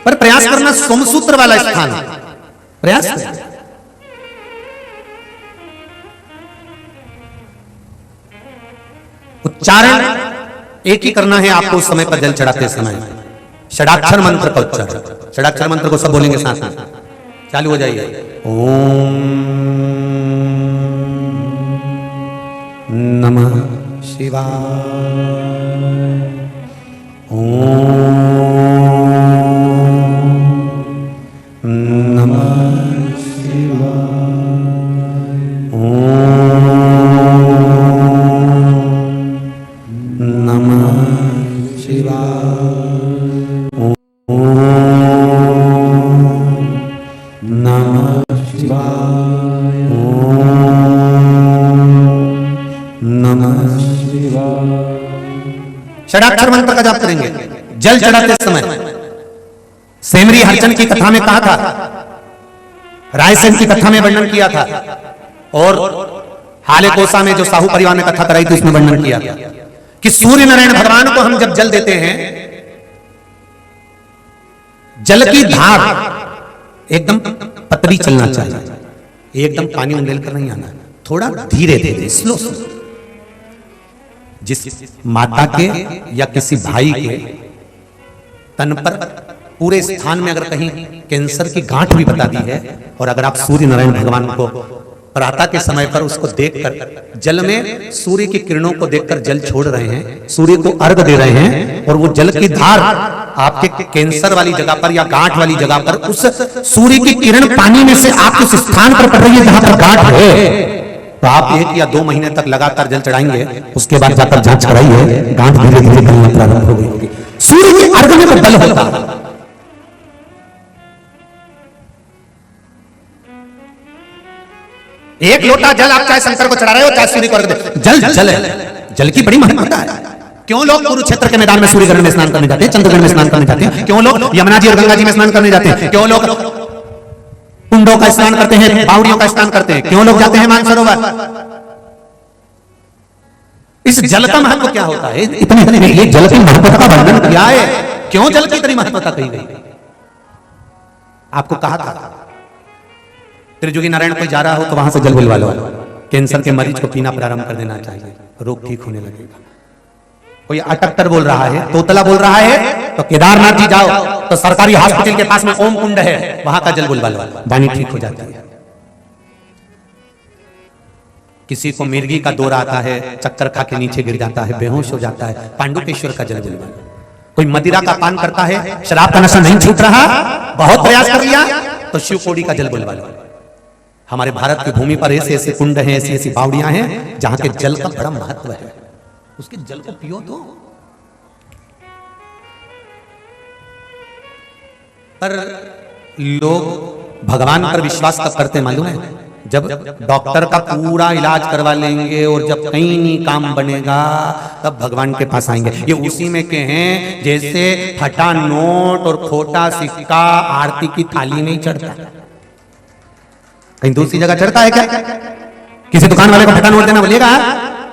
पर प्रयास करना, सोमसूत्र वाला स्थान प्रयास करना। उच्चारण एक ही करना है आपको उस समय पर जल चढ़ाते समय, षडाक्षर मंत्र का उच्चारण। षडाक्षर मंत्र को सब बोलेंगे साथ में, चालू हो जाइए। ओम नमः शिवाय, ओम नमः शिवाय, ओम नमः शिवाय, ओम नमः शिवाय, ओम नमः शिवाय। षडाक्षर मंत्र का जाप करेंगे जल चढ़ाते समय। सेमरी हरचंद की कथा में कहा था, रायसेन की कथा में वर्णन किया था, और हाले कोसा में जो साहू परिवार ने कथा कराई थी उसमें वर्णन किया था कि सूर्य नारायण भगवान को हम जब जल देते हैं, जल की धार एकदम पतली चलना चाहिए, एकदम पानी उंडेल कर नहीं आना, थोड़ा धीरे धीरे स्लो स्लो। जिस माता के या किसी भाई के तन पर पूरे स्थान में अगर कहीं कैंसर की गांठ भी बता दी है, और अगर आप सूर्य नारायण भगवान को प्रातः के समय पर उसको देखकर जल में सूर्य की किरणों को देखकर जल छोड़ रहे हैं, सूर्य को अर्घ दे रहे हैं, और वो जल की धार आपके कैंसर वाली जगह पर या गांठ वाली जगह पर उस सूर्य की किरण पानी में से आपके उस स्थान पर पड़ रही है जहां पर गांठ है, तो आप 1 या 2 महीने तक लगातार जल चढ़ाएंगे, उसके बाद जाकर जांच कराइए, गांठ धीरे धीरे गलना प्रारंभ हो गई होगी। सूर्य के अर्घ में तो बल होता है। एक लोटा जल आप चाहे शंकर को चढ़ा रहे हो, चाहे सूर्य को अर्घ दे, जल जल है, जल की बड़ी महत्ता है। क्यों लोग कुरुक्षेत्र के मैदान में सूर्यग्रहण में स्नान करने जाते हैं, चंद्रग्रहण में स्नान करने जाते हैं? क्यों लोग यमुना जी और गंगा जी में स्नान करने जाते हैं? क्यों लोग कुंडों का स्नान करते हैं, बावड़ियों का स्नान करते हैं? क्यों लोग जाते हैं मानसरोवर? इस जल का महत्व क्या होता है? इतने ये जल की महत्ता का वर्णन किया है, क्यों जल की इतनी महत्वता कही गई? आपको कहा था त्रिजुगी नारायण कोई जा रहा हो तो वहां से जल बुलवा लो, कैंसर के मरीज को पीना प्रारंभ कर देना चाहिए, रोग ठीक होने लगेगा। कोई अटकतर बोल रहा है, तोतला बोल रहा है, तो केदारनाथ जी जाओ, तो सरकारी हॉस्पिटल के पास में ओम कुंड है, वहां का जल बुलवा लो, वाणी ठीक हो जाती है। किसी को मिर्गी का दौरा आता है, चक्कर खा के नीचे गिर जाता है, बेहोश हो जाता है, पांडुकेश्वर का जल बुलवा लो। कोई मदिरा का पान करता है, शराब का नशा नहीं छूट रहा, बहुत प्रयास कर लिया, तो शिव कोड़ी का जल बुलवा लो। हमारे भारत की भूमि पर ऐसे ऐसे कुंड हैं, ऐसी ऐसी बावड़ियां हैं जहां के जल का बड़ा महत्व है, उसके जल को पियो तो। पर लोग भगवान पर विश्वास कब करते मालूम है? जब डॉक्टर का पूरा इलाज करवा लेंगे और जब कहीं नहीं काम बनेगा तब भगवान के पास आएंगे। ये उसी में के हैं जैसे फटा नोट और खोटा सिक्का आरती की थाली नहीं चढ़ता, कहीं दूसरी जगह चढ़ता है क्या? किसी दुकान वाले को फटा नोट देना बोलिएगा,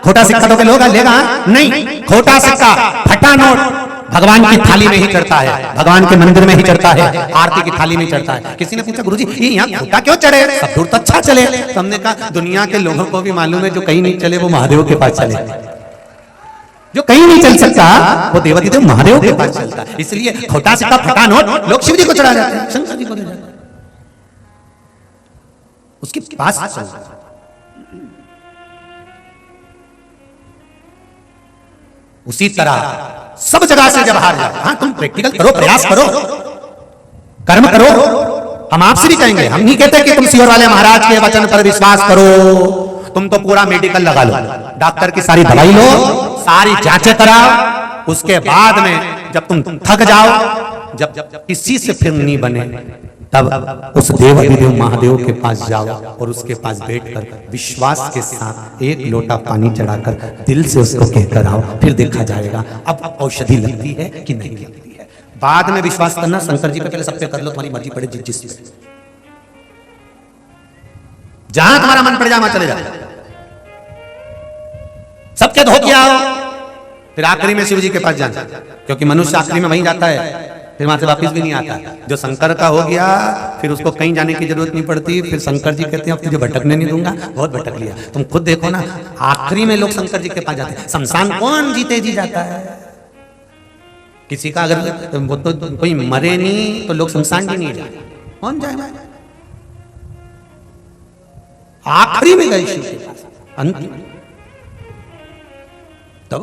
खोटा सिक्का तो लोग लेगा नहीं, खोटा सिक्का फटा नोट भगवान की थाली में ही चढ़ता है, भगवान के मंदिर में ही चढ़ता है, आरती की थाली में चढ़ता है। किसी ने पूछा गुरुजी ये यहाँ खोटा क्यों चढ़े, सब दूर तो अच्छा चले। तो हमने कहा दुनिया के लोगों को भी मालूम है जो कहीं नहीं चले वो महादेव के पास चले, जो कहीं नहीं चल सकता वो देवादिदेव महादेव के पास चलता है। इसलिए खोटा सिक्का फटा नोट लोग शिव जी को चढ़ा जाते हैं, शंकर जी को दे जाते हैं, उसके पास चलता। उसी तरह सब जगह से जब हार जाए, हाँ तुम प्रैक्टिकल करो, प्रयास करो, कर्म करो। हम आपसे भी कहेंगे, हम नहीं कहते कि तुम सीहोर वाले महाराज के वचन पर विश्वास करो, तुम तो पूरा मेडिकल लगा लो, डॉक्टर की सारी दवाई लो, सारी जांचें कराओ, उसके बाद में जब तुम थक जाओ, जब किसी से फिर नहीं बने, तब उस देवादिदेव महादेव के पास जाओ और उसके पास बैठकर विश्वास के साथ एक लोटा पानी चढ़ाकर दिल से उसको कहकर आओ, फिर देखा जाएगा अब औषधि लगती है कि नहीं लगती है। बाद में विश्वास करना शंकर जी पे, पहले सब पे कर लो, तुम्हारी मर्जी पड़े जिस जहां तुम्हारा मन पड़ जाए वहां चले जाओ, सबके धोखे आओ, फिर आखिरी में शिव जी के पास जाना, क्योंकि मनुष्य आखिरी में वहीं जाता है, फिर वहां से वापस भी नहीं आता। जो शंकर का हो गया फिर उसको कहीं जाने की जरूरत नहीं पड़ती, फिर शंकर जी कहते हैं अब तुझे भटकने नहीं दूंगा, बहुत भटक लिया। तुम खुद देखो ना, आखिरी में लोग शंकर जी के पास जाते हैं। शमशान कौन जीते जी जाता है? किसी का अगर वो तो कोई मरे नहीं तो लोग शमशान भी नहीं जाते, कौन जाए? आखिरी में गए शिव के पास, अंतिम तब